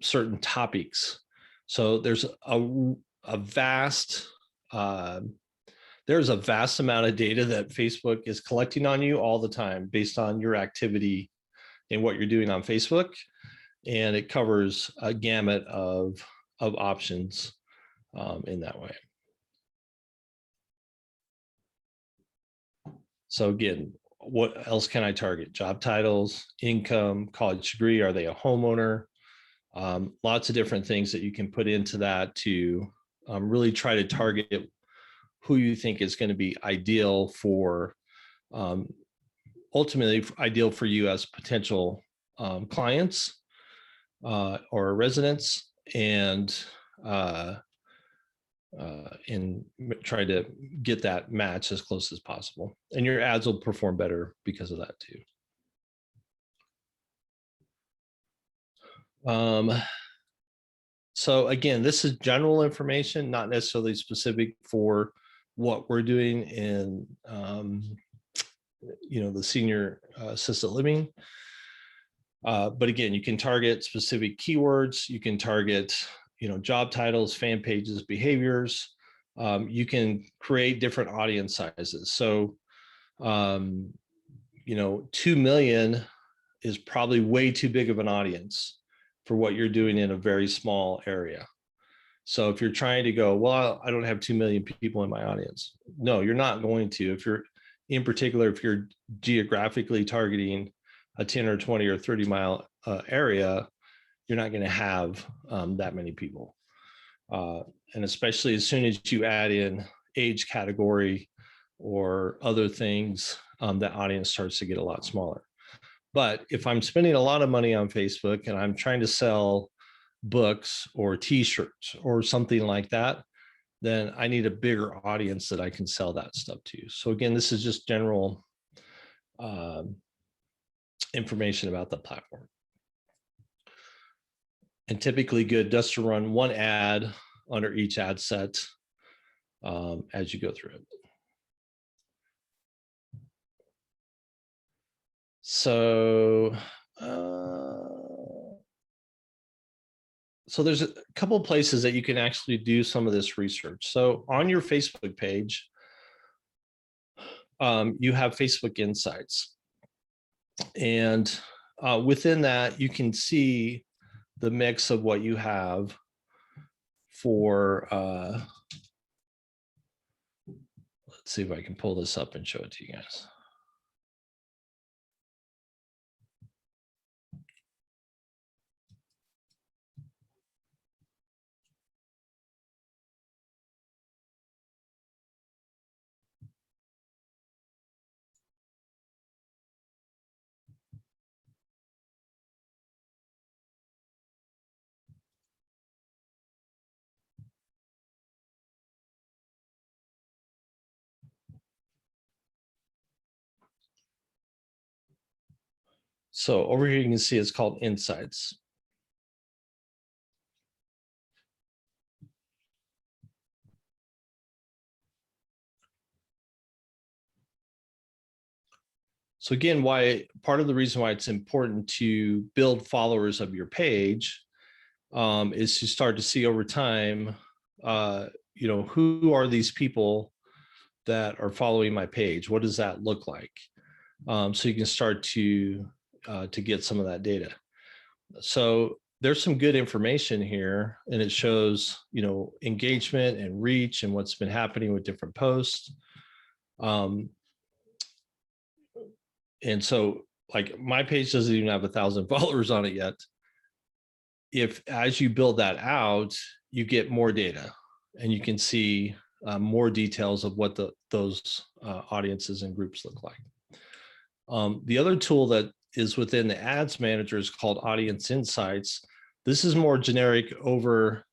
[SPEAKER 3] certain topics. So there's a vast amount of data that Facebook is collecting on you all the time based on your activity and what you're doing on Facebook. And it covers a gamut of options in that way. So again, what else can I target? Job titles, income, college degree. Are they a homeowner? Lots of different things that you can put into that to really try to target who you think is going to be ideal for, ultimately ideal for you as potential clients or residents, and try to get that match as close as possible. And your ads will perform better because of that too. So again, this is general information, not necessarily specific for what we're doing in the senior assisted living. But again, you can target specific keywords. You can target job titles, fan pages, behaviors. You can create different audience sizes. So 2 million is probably way too big of an audience for what you're doing in a very small area. So if you're trying to go, well, I don't have 2 million people in my audience. No, you're not going to. If you're, in particular, if you're geographically targeting a 10 or 20 or 30 mile area, you're not going to have that many people. And especially as soon as you add in age category or other things, that audience starts to get a lot smaller. But if I'm spending a lot of money on Facebook and I'm trying to sell books or t-shirts or something like that, then I need a bigger audience that I can sell that stuff to. So again, this is just general information about the platform. And typically good just to run one ad under each ad set as you go through it. So, so there's a couple of places that you can actually do some of this research. So on your Facebook page, you have Facebook Insights. And within that, you can see the mix of what you have for, let's see if I can pull this up and show it to you guys. So over here, you can see it's called Insights. So again, part of the reason why it's important to build followers of your page is to start to see over time, who are these people that are following my page? What does that look like? So you can start to get some of that data. So there's some good information here, and it shows, engagement and reach and what's been happening with different posts. And so like my page doesn't even have 1,000 followers on it yet. If as you build that out, you get more data and you can see more details of what those audiences and groups look like. The other tool that is within the ads manager is called Audience Insights. This is more generic over,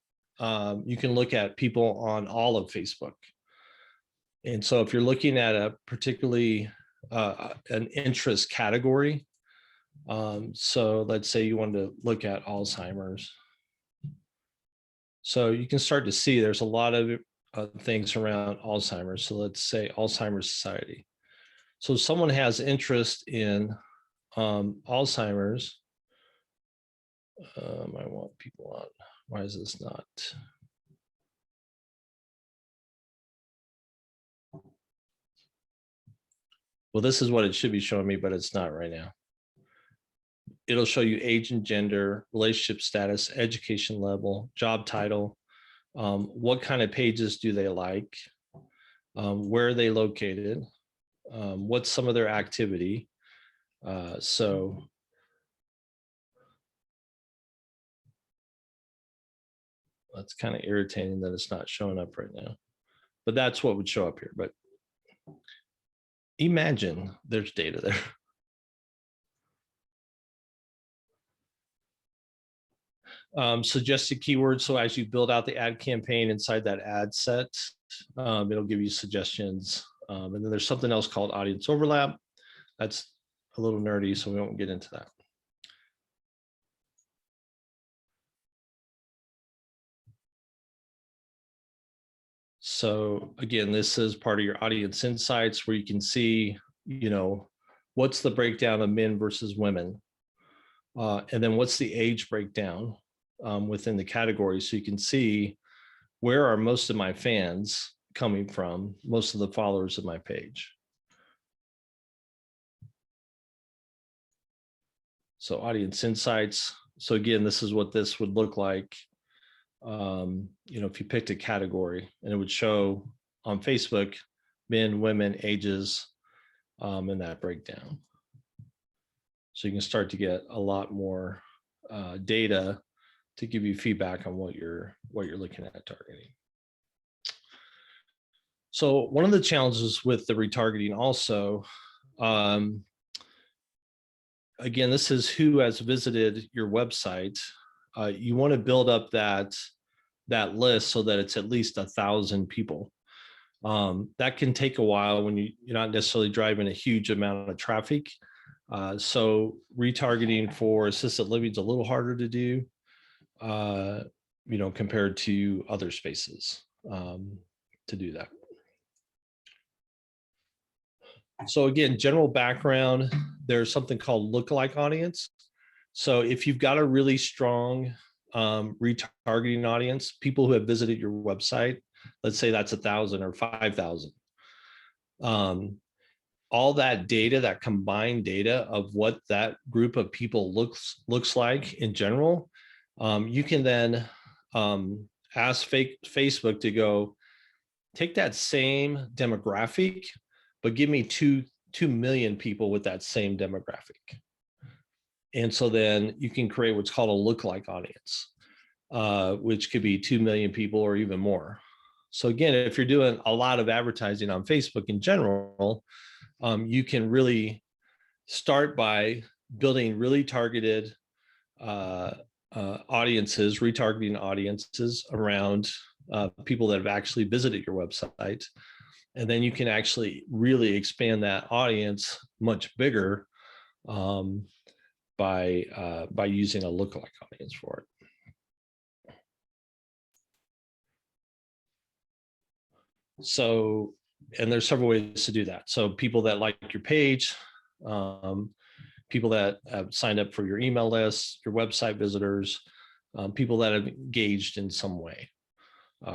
[SPEAKER 3] you can look at people on all of Facebook. And so if you're looking at a particularly an interest category, so let's say you wanted to look at Alzheimer's. So you can start to see there's a lot of things around Alzheimer's. So let's say Alzheimer's Society. So if someone has interest in Alzheimer's. I want people on. Why is this not? Well, this is what it should be showing me, but it's not right now. It'll show you age and gender, relationship status, education level, job title, what kind of pages do they like, where are they located, what's some of their activity. So that's kind of irritating that it's not showing up right now, but that's what would show up here. But imagine there's data there. Suggested keywords. So as you build out the ad campaign inside that ad set, it'll give you suggestions. And then there's something else called audience overlap. That's a little nerdy, so we won't get into that. So again, this is part of your audience insights where you can see, what's the breakdown of men versus women? And then what's the age breakdown within the category? So you can see where are most of my fans coming from, most of the followers of my page. So audience insights. So again, this is what this would look like. If you picked a category, and it would show on Facebook, men, women, ages, and that breakdown. So you can start to get a lot more data to give you feedback on what you're looking at targeting. So one of the challenges with the retargeting also, again, this is who has visited your website. You want to build up that list so that it's at least 1,000 people. That can take a while when you're not necessarily driving a huge amount of traffic. So retargeting for assisted living is a little harder to do, compared to other spaces to do that. So again, general background, there's something called lookalike audience. So if you've got a really strong retargeting audience, people who have visited your website, let's say that's 1,000 or 5,000. All that data, that combined data of what that group of people looks like in general, you can then ask Facebook to go take that same demographic, but give me 2 million people with that same demographic. And so then you can create what's called a lookalike audience, which could be 2 million people or even more. So again, if you're doing a lot of advertising on Facebook in general, you can really start by building really targeted audiences, retargeting audiences around people that have actually visited your website. And then you can actually really expand that audience much bigger by using a lookalike audience for it. So, and there's several ways to do that. So people that like your page, people that have signed up for your email list, your website visitors, people that have engaged in some way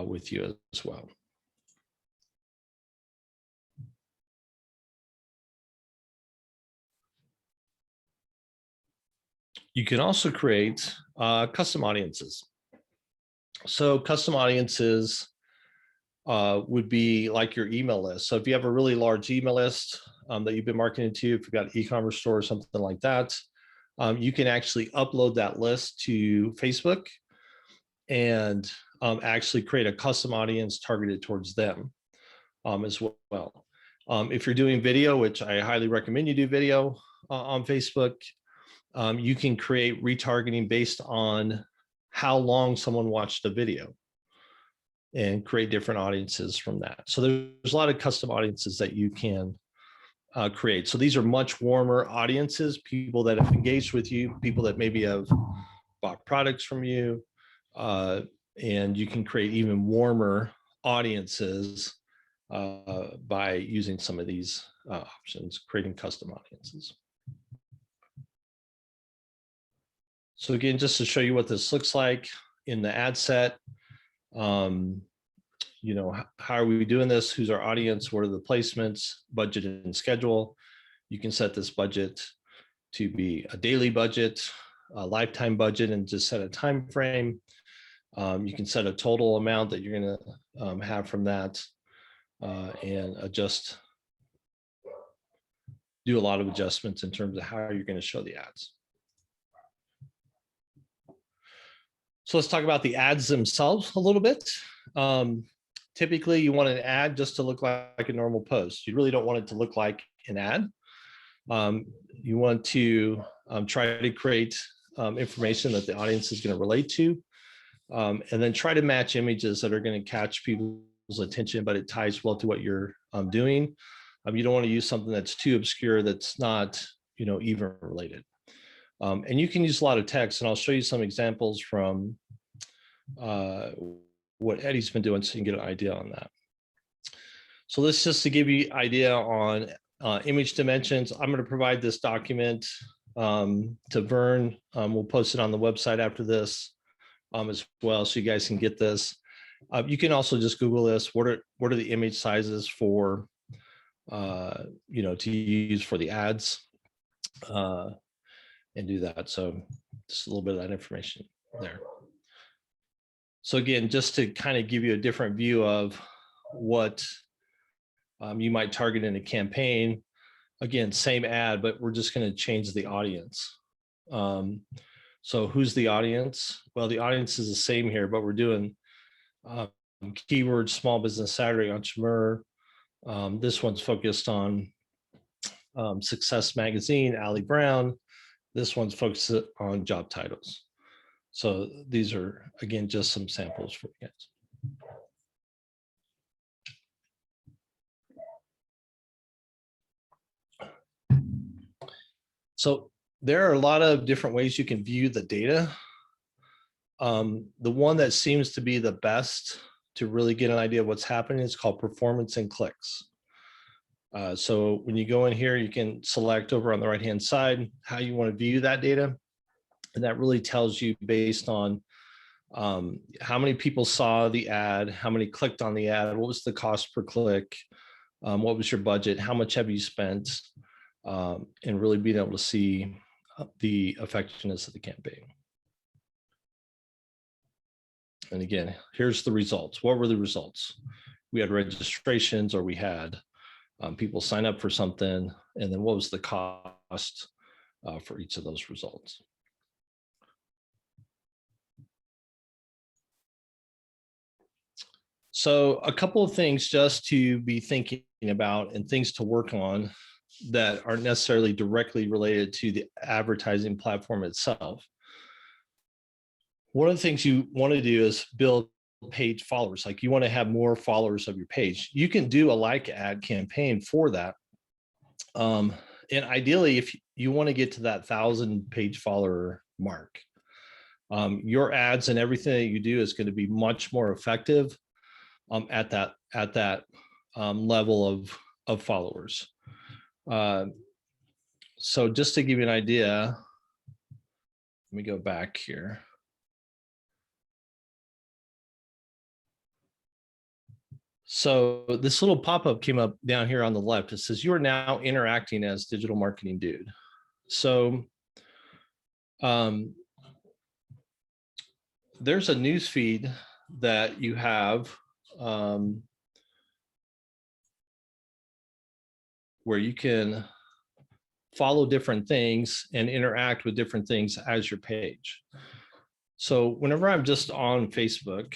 [SPEAKER 3] with you as well. You can also create custom audiences. So custom audiences would be like your email list. So if you have a really large email list that you've been marketing to, if you've got an e-commerce store or something like that, you can actually upload that list to Facebook and actually create a custom audience targeted towards them as well. If you're doing video, which I highly recommend you do video on Facebook, you can create retargeting based on how long someone watched the video and create different audiences from that. So there's a lot of custom audiences that you can create. So these are much warmer audiences, people that have engaged with you, people that maybe have bought products from you, and you can create even warmer audiences by using some of these options, creating custom audiences. So again, just to show you what this looks like in the ad set, you know, how are we doing this? Who's our audience? What are the placements, budget and schedule? You can set this budget to be a daily budget, a lifetime budget, and just set a time frame. You can set a total amount that you're going to have from that and adjust, do a lot of adjustments in terms of how you're going to show the ads. So let's talk about the ads themselves a little bit. Typically, you want an ad just to look like a normal post. You really don't want it to look like an ad. You want to try to create information that the audience is going to relate to, and then try to match images that are going to catch people's attention, but it ties well to what you're doing. You don't want to use something that's too obscure, that's not, you know, even related. And you can use a lot of text, and I'll show you some examples from what Eddie's been doing so you can get an idea on that. So this is just to give you an idea on image dimensions. I'm going to provide this document to Vern. We'll post it on the website after this as well, so you guys can get this. You can also just Google this. What are the image sizes for, you know, to use for the ads, and do that. So just a little bit of that information there. So again, just to kind of give you a different view of what you might target in a campaign. Again, same ad, but we're just going to change the audience. So who's the audience? Well, the audience is the same here, but we're doing keywords, small business Saturday, entrepreneur. This one's focused on Success Magazine, Ali Brown. This one's focused on job titles. So these are, again, just some samples for you guys. So there are a lot of different ways you can view the data. The one that seems to be the best to really get an idea of what's happening is called performance and clicks. So when you go in here, you can select over on the right-hand side how you want to view that data. And that really tells you based on how many people saw the ad, how many clicked on the ad, what was the cost per click, what was your budget, how much have you spent, and really being able to see the effectiveness of the campaign. And again, here's the results. What were the results? We had registrations, or we had people sign up for something, and then what was the cost for each of those results? So a couple of things just to be thinking about and things to work on that aren't necessarily directly related to the advertising platform itself. One of the things you want to do is build page followers. Like, you want to have more followers of your page. You can do a like ad campaign for that. And ideally, if you want to get to that 1,000 page follower mark, your ads and everything that you do is going to be much more effective at that level of followers. So just to give you an idea, let me go back here. So this little pop-up came up down here on the left. It says, you are now interacting as digital marketing dude. So There's a news feed that you have where you can follow different things and interact with different things as your page. So whenever I'm just on Facebook,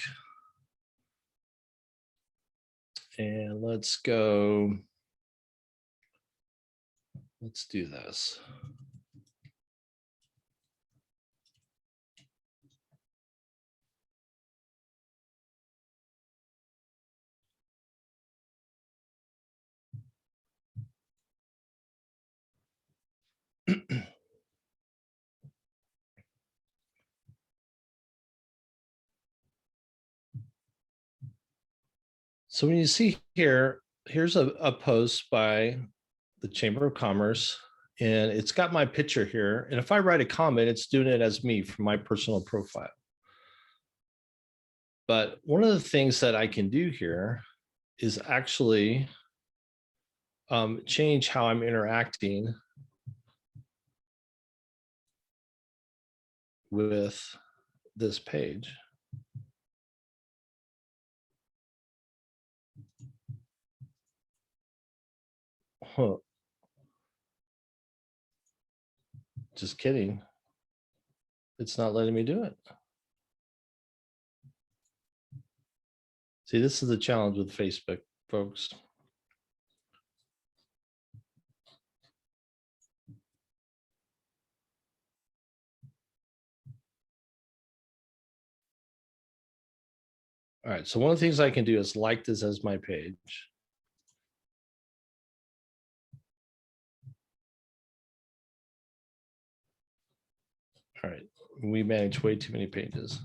[SPEAKER 3] and let's do this. So when you see here, here's a post by the Chamber of Commerce, and it's got my picture here. And if I write a comment, it's doing it as me from my personal profile. But one of the things that I can do here is actually change how I'm interacting with this page. Huh. Just kidding. It's not letting me do it. See, this is the challenge with Facebook, folks. All right, so one of the things I can do is like this as my page. All right, we manage way too many pages.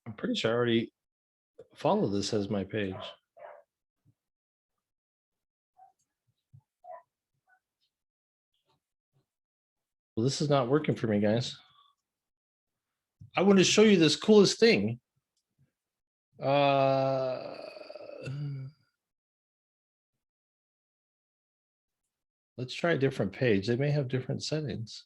[SPEAKER 3] I'm pretty sure I already follow this as my page. Well, this is not working for me, guys. I want to show you this coolest thing. Let's try a different page. They may have different settings.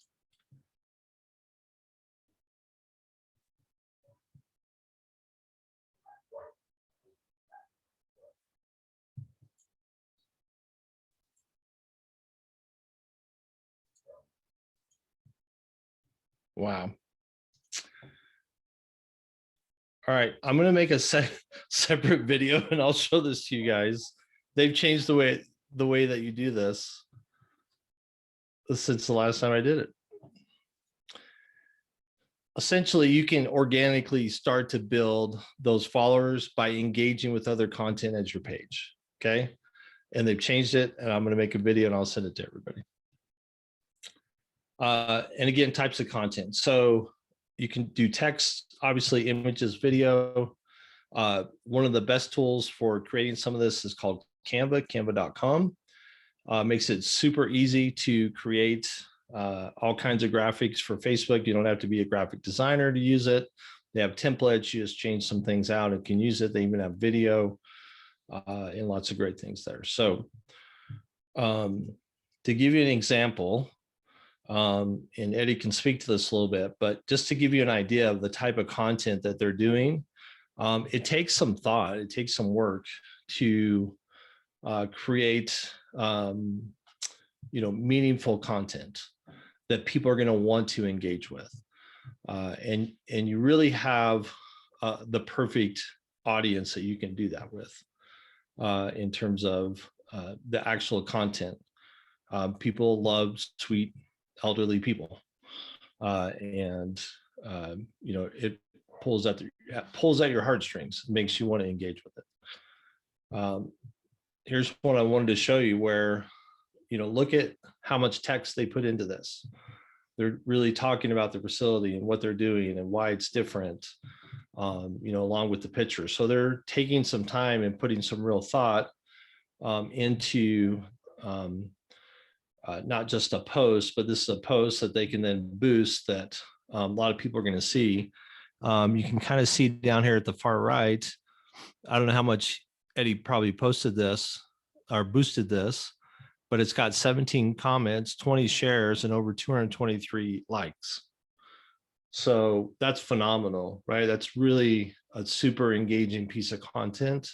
[SPEAKER 3] Wow. All right, I'm going to make a separate video and I'll show this to you guys. They've changed the way that you do this since the last time I did it. Essentially, you can organically start to build those followers by engaging with other content as your page. Okay. And they've changed it, and I'm going to make a video and I'll send it to everybody. And again, types of content. So you can do text, obviously images, video. One of the best tools for creating some of this is called Canva, canva.com. Makes it super easy to create all kinds of graphics for Facebook. You don't have to be a graphic designer to use it. They have templates. You just change some things out and can use it. They even have video and lots of great things there. So to give you an example, and Eddie can speak to this a little bit, but just to give you an idea of the type of content that they're doing, it takes some thought, it takes some work to create meaningful content that people are going to want to engage with, and you really have the perfect audience that you can do that with in terms of the actual content. People love sweet elderly people, and it pulls at your heartstrings, makes you want to engage with it. Here's what I wanted to show you where, look at how much text they put into this. They're really talking about the facility and what they're doing and why it's different, along with the picture. So they're taking some time and putting some real thought into not just a post, but this is a post that they can then boost that a lot of people are going to see. You can kind of see down here at the far right. I don't know how much Eddie probably posted this or boosted this, but it's got 17 comments, 20 shares, and over 223 likes. So that's phenomenal, right? That's really a super engaging piece of content.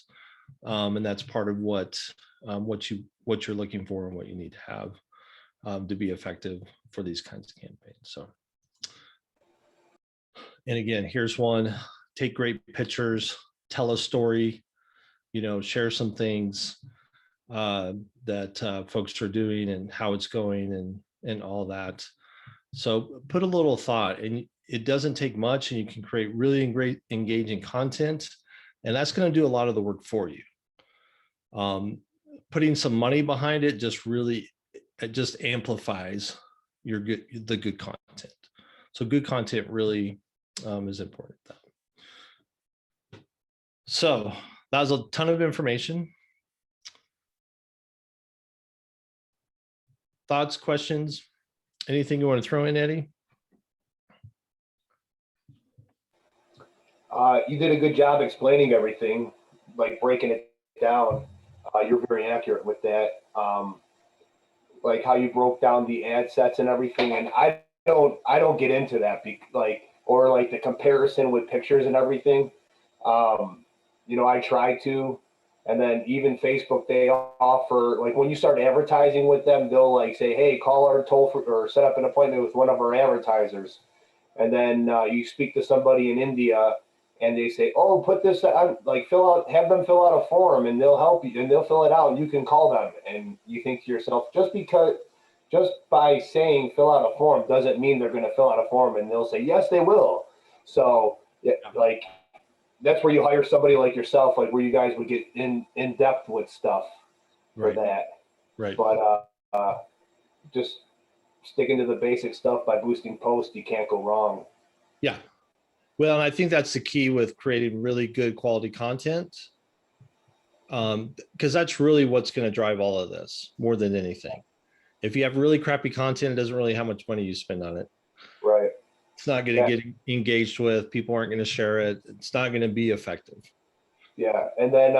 [SPEAKER 3] And that's part of what you're looking for and what you need to have to be effective for these kinds of campaigns. So, and again, here's one: take great pictures, tell a story, share some things that folks are doing and how it's going and all that. So put a little thought, and it doesn't take much, and you can create really great engaging content, and that's going to do a lot of the work for you. Putting some money behind it just amplifies the good content. So good content really is important. So that was a ton of information. Thoughts, questions, anything you want to throw in, Eddie?
[SPEAKER 2] You did a good job explaining everything, like breaking it down. You're very accurate with that. Like how you broke down the ad sets and everything. And I don't get into that, or like the comparison with pictures and everything. I try to, and then even Facebook, they offer, like when you start advertising with them, they'll like say, hey, call our toll-free or set up an appointment with one of our advertisers. And then you speak to somebody in India and they say, oh, put this, have them fill out a form and they'll help you and they'll fill it out and you can call them. And you think to yourself, just by saying fill out a form doesn't mean they're going to fill out a form, and they'll say, yes, they will. So yeah, like that's where you hire somebody like yourself, like where you guys would get in depth with stuff for that.
[SPEAKER 3] Right.
[SPEAKER 2] But just sticking to the basic stuff by boosting posts, you can't go wrong.
[SPEAKER 3] Yeah. Well, and I think that's the key with creating really good quality content, because that's really what's going to drive all of this more than anything. If you have really crappy content, it doesn't really how much money you spend on it.
[SPEAKER 2] Right.
[SPEAKER 3] It's not going to get engaged with. People aren't going to share it. It's not going to be effective.
[SPEAKER 2] Yeah. And then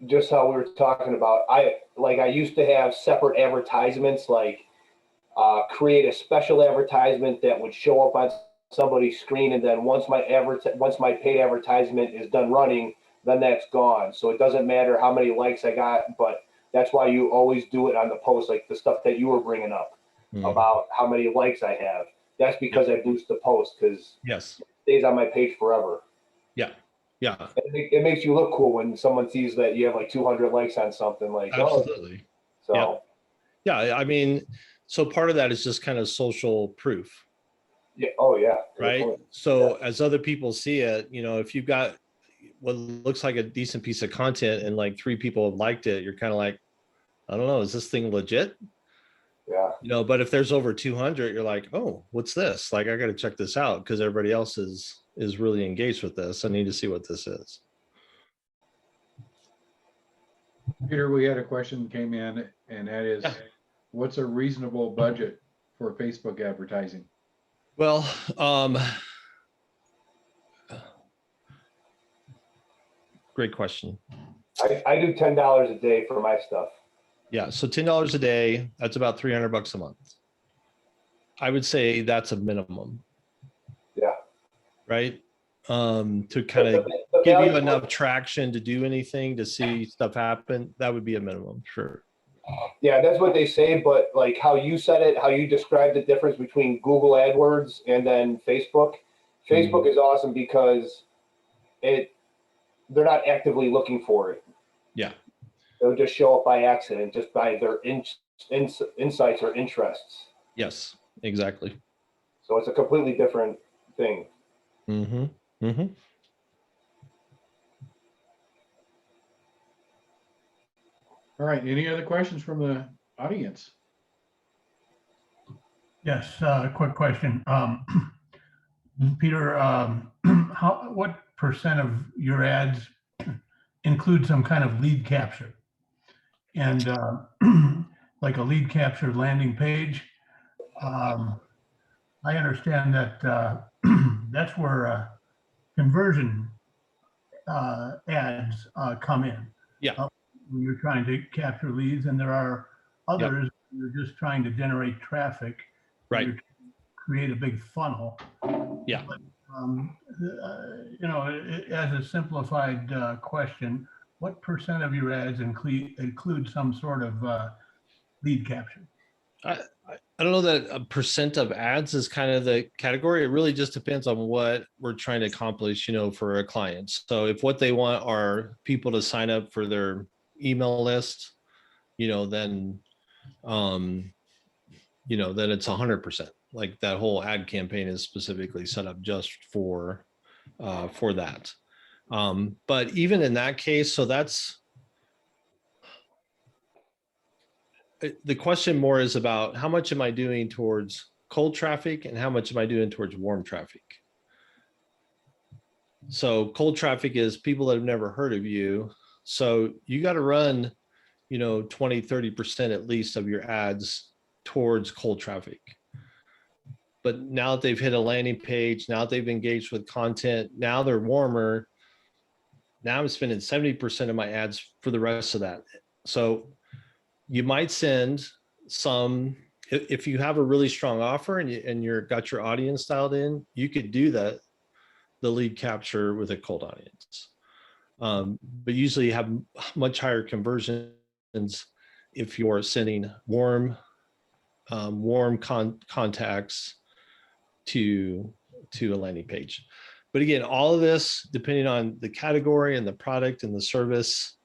[SPEAKER 2] just how we were talking about, I used to have separate advertisements, like create a special advertisement that would show up on somebody's screen, and then once my paid advertisement is done running, then that's gone. So it doesn't matter how many likes I got, but that's why you always do it on the post, like the stuff that you were bringing up about how many likes I have. That's because I boost the post, because
[SPEAKER 3] yes,
[SPEAKER 2] it stays on my page forever.
[SPEAKER 3] Yeah.
[SPEAKER 2] It makes you look cool when someone sees that you have like 200 likes on something. Like,
[SPEAKER 3] absolutely.
[SPEAKER 2] Oh, so
[SPEAKER 3] yeah. I mean, so part of that is just kind of social proof.
[SPEAKER 2] yeah. Oh yeah.
[SPEAKER 3] Right. So as other people see it, if you've got what looks like a decent piece of content and like 3 people have liked it, you're kind of like, I don't know, is this thing legit?
[SPEAKER 2] Yeah.
[SPEAKER 3] But if there's over 200, you're like, oh, what's this? Like, I got to check this out because everybody else is really engaged with this. I need to see what this is.
[SPEAKER 1] Peter, we had a question that came in, and that is, what's a reasonable budget for Facebook advertising?
[SPEAKER 3] Well, great question.
[SPEAKER 2] I do $10 a day for my stuff.
[SPEAKER 3] Yeah. So $10 a day, that's about $300 a month. I would say that's a minimum.
[SPEAKER 2] Yeah.
[SPEAKER 3] Right. To kind of give you enough traction to do anything, to see stuff happen, that would be a minimum. Sure.
[SPEAKER 2] Yeah, that's what they say. But like how you said it, how you described the difference between Google AdWords and then Facebook. Facebook is awesome because they're not actively looking for it.
[SPEAKER 3] Yeah.
[SPEAKER 2] They'll just show up by accident, just by their insights or interests.
[SPEAKER 3] Yes, exactly.
[SPEAKER 2] So it's a completely different thing.
[SPEAKER 1] All right. Any other questions from the audience?
[SPEAKER 6] Yes, quick question. Peter, what percent of your ads include some kind of lead capture? And like a lead capture landing page, I understand that that's where conversion ads come in.
[SPEAKER 3] Yeah.
[SPEAKER 6] When you're trying to capture leads, and there are others, you're just trying to generate traffic.
[SPEAKER 3] Right.
[SPEAKER 6] You're create a big funnel.
[SPEAKER 3] Yeah.
[SPEAKER 6] But, you know, as a simplified question, what percent of your ads include some sort of lead capture?
[SPEAKER 3] I don't know that a percent of ads is kind of the category. It really just depends on what we're trying to accomplish, you know, for a client. So if what they want are people to sign up for their email list, you know, then, you know, then it's 100%. Like that whole ad campaign is specifically set up just for that. But even in that case, so that's, the question more is about how much am I doing towards cold traffic and how much am I doing towards warm traffic? So cold traffic is people that have never heard of you. So you got to run, you know, 20, 30% at least of your ads towards cold traffic. But now that they've hit a landing page, now that they've engaged with content, now they're warmer. Now I'm spending 70% of my ads for the rest of that. So you might send some, if you have a really strong offer and you're got your audience dialed in, you could do that, the lead capture with a cold audience. But usually you have much higher conversions if you're sending warm contacts to a landing page. But again, all of this, depending on the category and the product and the service,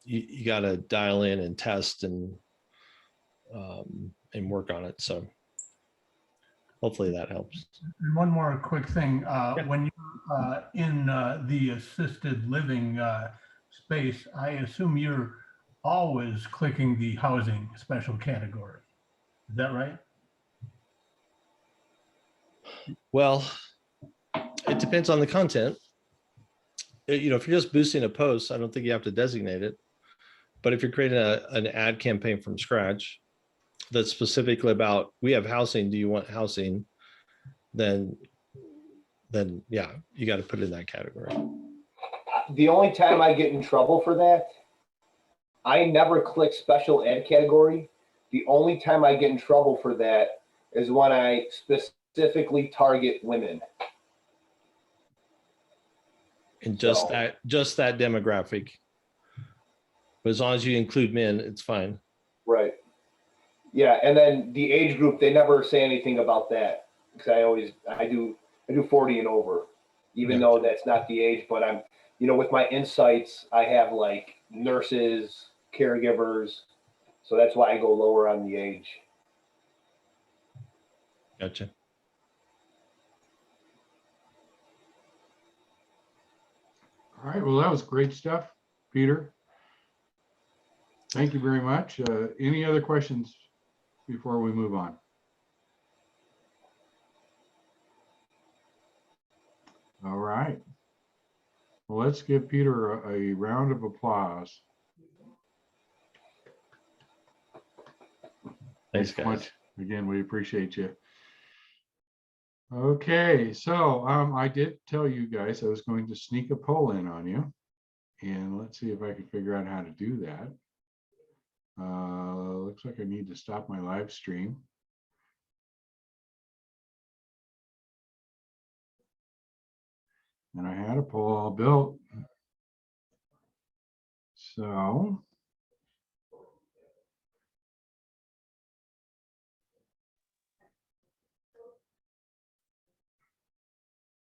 [SPEAKER 3] you got to dial in and test and work on it. So hopefully that helps.
[SPEAKER 6] And one more quick thing. When you're in the assisted living space, I assume you're always clicking the housing special category. Is that right?
[SPEAKER 3] Well, it depends on the content. You know, if you're just boosting a post, I don't think you have to designate it. But if you're creating an ad campaign from scratch that's specifically about, we have housing, do you want housing? Then yeah, you got to put it in that category.
[SPEAKER 2] The only time I get in trouble for that, I never click special ad category. The only time I get in trouble for that is when I specifically target women.
[SPEAKER 3] And just that demographic. But as long as you include men, it's fine.
[SPEAKER 2] Right. Yeah, and then the age group, they never say anything about that because I do 40 and over, even though that's not the age. But I'm, you know, with my insights, I have like nurses, caregivers, so that's why I go lower on the age.
[SPEAKER 3] Gotcha.
[SPEAKER 1] All right, well, that was great stuff, Peter. Thank you very much. Any other questions before we move on? All right. Well, let's give Peter a round of applause.
[SPEAKER 3] Thanks, guys.
[SPEAKER 1] Much. Again, we appreciate you. Okay, so I did tell you guys I was going to sneak a poll in on you, and let's see if I can figure out how to do that. Looks like I need to stop my live stream. And I had a poll all built. So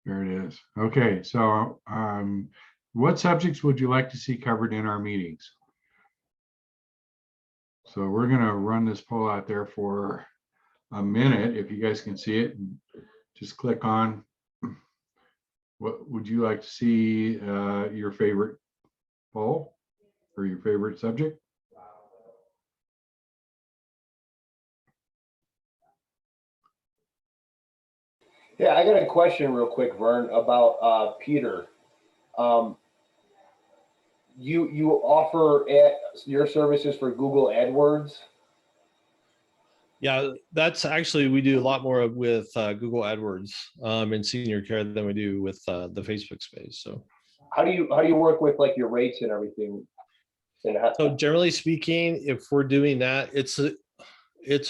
[SPEAKER 1] there it is. Okay, so what subjects would you like to see covered in our meetings? So we're going to run this poll out there for a minute, if you guys can see it, and just click on what would you like to see your favorite poll or your favorite subject.
[SPEAKER 2] Yeah, I got a question real quick, Vern, about Peter. Um, you offer your services for Google AdWords?
[SPEAKER 3] Yeah, that's actually, we do a lot more with Google AdWords in senior care than we do with the Facebook space. So,
[SPEAKER 2] How do you work with like your rates and everything? And
[SPEAKER 3] so generally speaking, if we're doing that, it's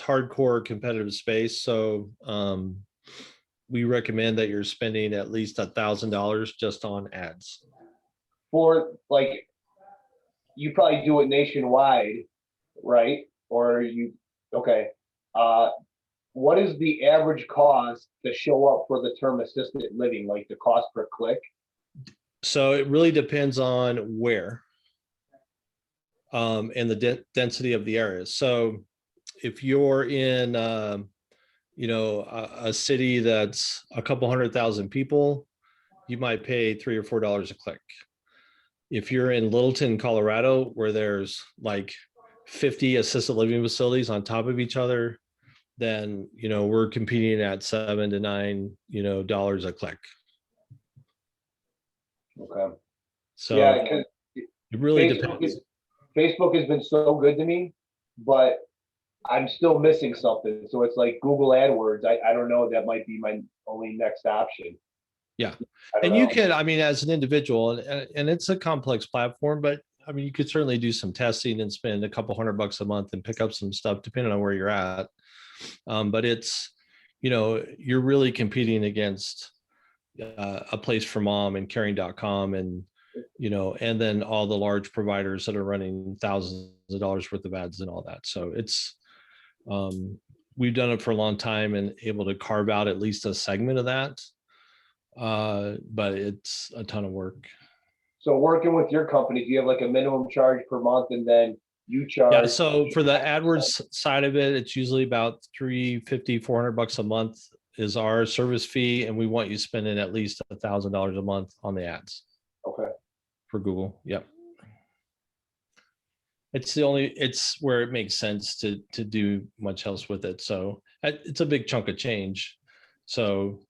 [SPEAKER 3] hardcore competitive space. So we recommend that you're spending at least $1,000 just on ads.
[SPEAKER 2] for like, you probably do it nationwide, right? Or you, okay. Uh, what is the average cost to show up for the term assisted living, like the cost per click?
[SPEAKER 3] So it really depends on where and the density of the area. So if you're in, a city that's a couple 100,000 people, you might pay $3 or $4 a click. If you're in Littleton, Colorado, where there's like 50 assisted living facilities on top of each other, then we're competing at $7 to $9 dollars a click.
[SPEAKER 2] Okay.
[SPEAKER 3] So
[SPEAKER 2] Yeah, because
[SPEAKER 3] it really
[SPEAKER 2] Facebook
[SPEAKER 3] depends.
[SPEAKER 2] Facebook has been so good to me, but I'm still missing something. So it's like Google AdWords. I don't know. That might be my only next option.
[SPEAKER 3] Yeah.
[SPEAKER 2] I don't
[SPEAKER 3] And you
[SPEAKER 2] know.
[SPEAKER 3] can, I mean, as an individual, and it's a complex platform, but I mean, you could certainly do some testing and spend a couple $100 a month and pick up some stuff depending on where you're at. But it's, you're really competing against a place for mom and caring.com and, and then all the large providers that are running thousands of dollars worth of ads and all that. So it's, we've done it for a long time and able to carve out at least a segment of that. But it's a ton of work.
[SPEAKER 2] So working with your company, do you have like a minimum charge per month, and then you charge?
[SPEAKER 3] Yeah. So for the AdWords side of it, it's usually about $350, $400 a month is our service fee. And we want you spending at least $1,000 a month on the ads.
[SPEAKER 2] Okay.
[SPEAKER 3] For Google. Yep. It's where it makes sense to do much else with it. So it's a big chunk of change. So,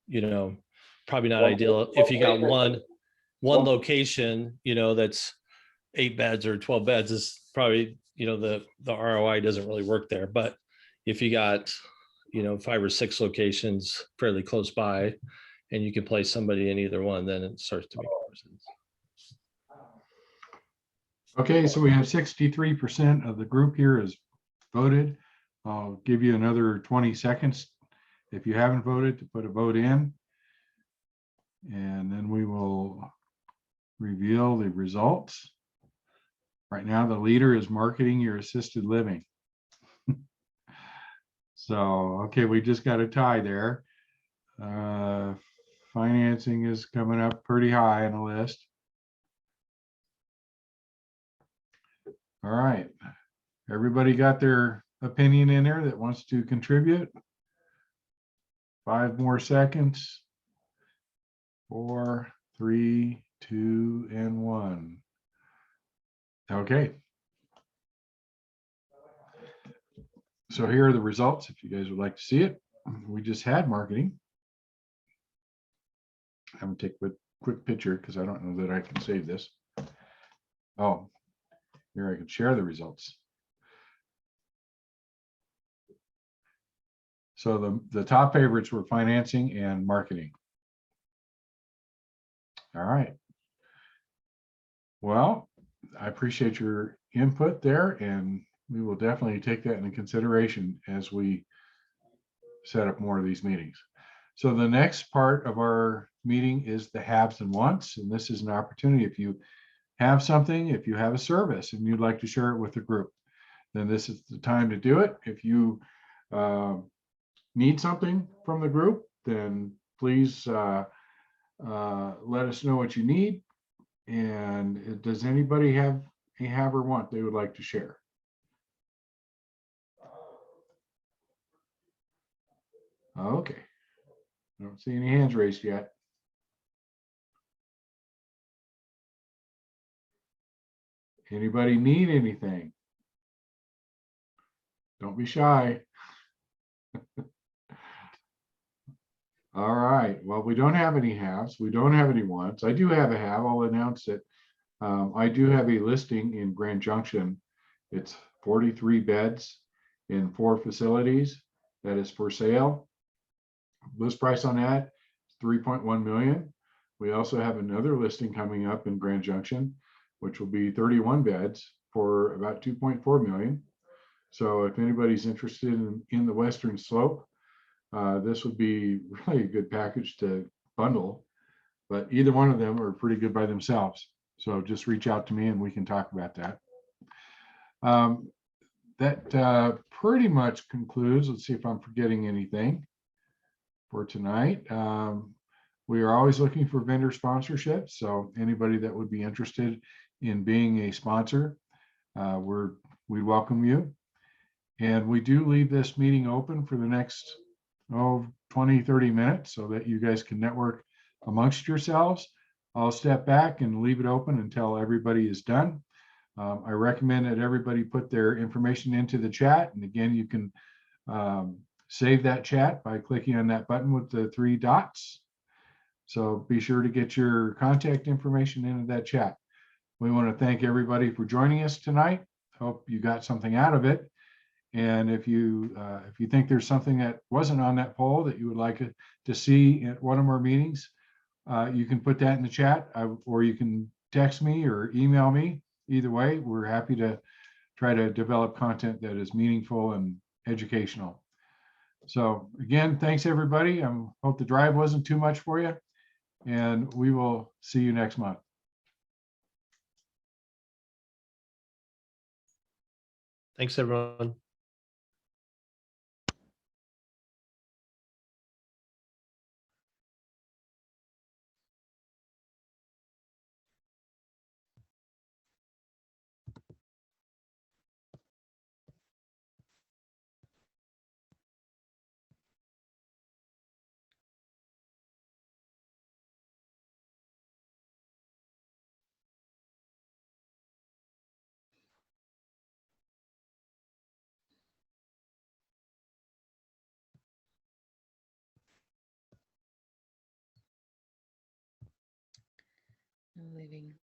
[SPEAKER 3] probably not ideal if you got one location, that's 8 beds or 12 beds is probably, the ROI doesn't really work there. But if you got, 5 or 6 locations fairly close by and you can place somebody in either one, then it starts to make more sense.
[SPEAKER 1] Okay, so we have 63% of the group here is voted. I'll give you another 20 seconds if you haven't voted to put a vote in. And then we will reveal the results. Right now, the leader is marketing your assisted living. So, okay, we just got a tie there. Financing is coming up pretty high on the list. All right. Everybody got their opinion in there that wants to contribute? 5 more seconds. 4, 3, 2, and 1. Okay. So here are the results if you guys would like to see it. We just had marketing. I'm gonna take a quick picture because I don't know that I can save this. Oh, here I can share the results. So the top favorites were financing and marketing. All right. Well, I appreciate your input there, and we will definitely take that into consideration as we set up more of these meetings. So the next part of our meeting is the haves and wants, and this is an opportunity. If you have something, if you have a service and you'd like to share it with the group, then this is the time to do it. If you need something from the group, then please let us know what you need. And does anybody have a have or want they would like to share? Okay. I don't see any hands raised yet. Anybody need anything? Don't be shy. All right. Well, we don't have any haves. We don't have any wants. I do have a have. I'll announce it. I do have a listing in Grand Junction. It's 43 beds in 4 facilities that is for sale. List price on that is 3.1 million. We also have another listing coming up in Grand Junction, which will be 31 beds for about 2.4 million. So if anybody's interested in the Western Slope, this would be really a good package to bundle, but either one of them are pretty good by themselves. So just reach out to me and we can talk about that. That pretty much concludes. Let's see if I'm forgetting anything for tonight. We are always looking for vendor sponsorships. So anybody that would be interested in being a sponsor, we welcome you. And we do leave this meeting open for the next 20, 30 minutes so that you guys can network amongst yourselves. I'll step back and leave it open until everybody is done. I recommend that everybody put their information into the chat. And again, you can save that chat by clicking on that button with the 3 dots. So be sure to get your contact information into that chat. We want to thank everybody for joining us tonight. Hope you got something out of it. And if you think there's something that wasn't on that poll that you would like to see at one of our meetings, you can put that in the chat, or you can text me or email me. Either way, we're happy to try to develop content that is meaningful and educational. So again, thanks everybody. I hope the drive wasn't too much for you, and we will see you next month.
[SPEAKER 3] Thanks, everyone.
[SPEAKER 7] Living.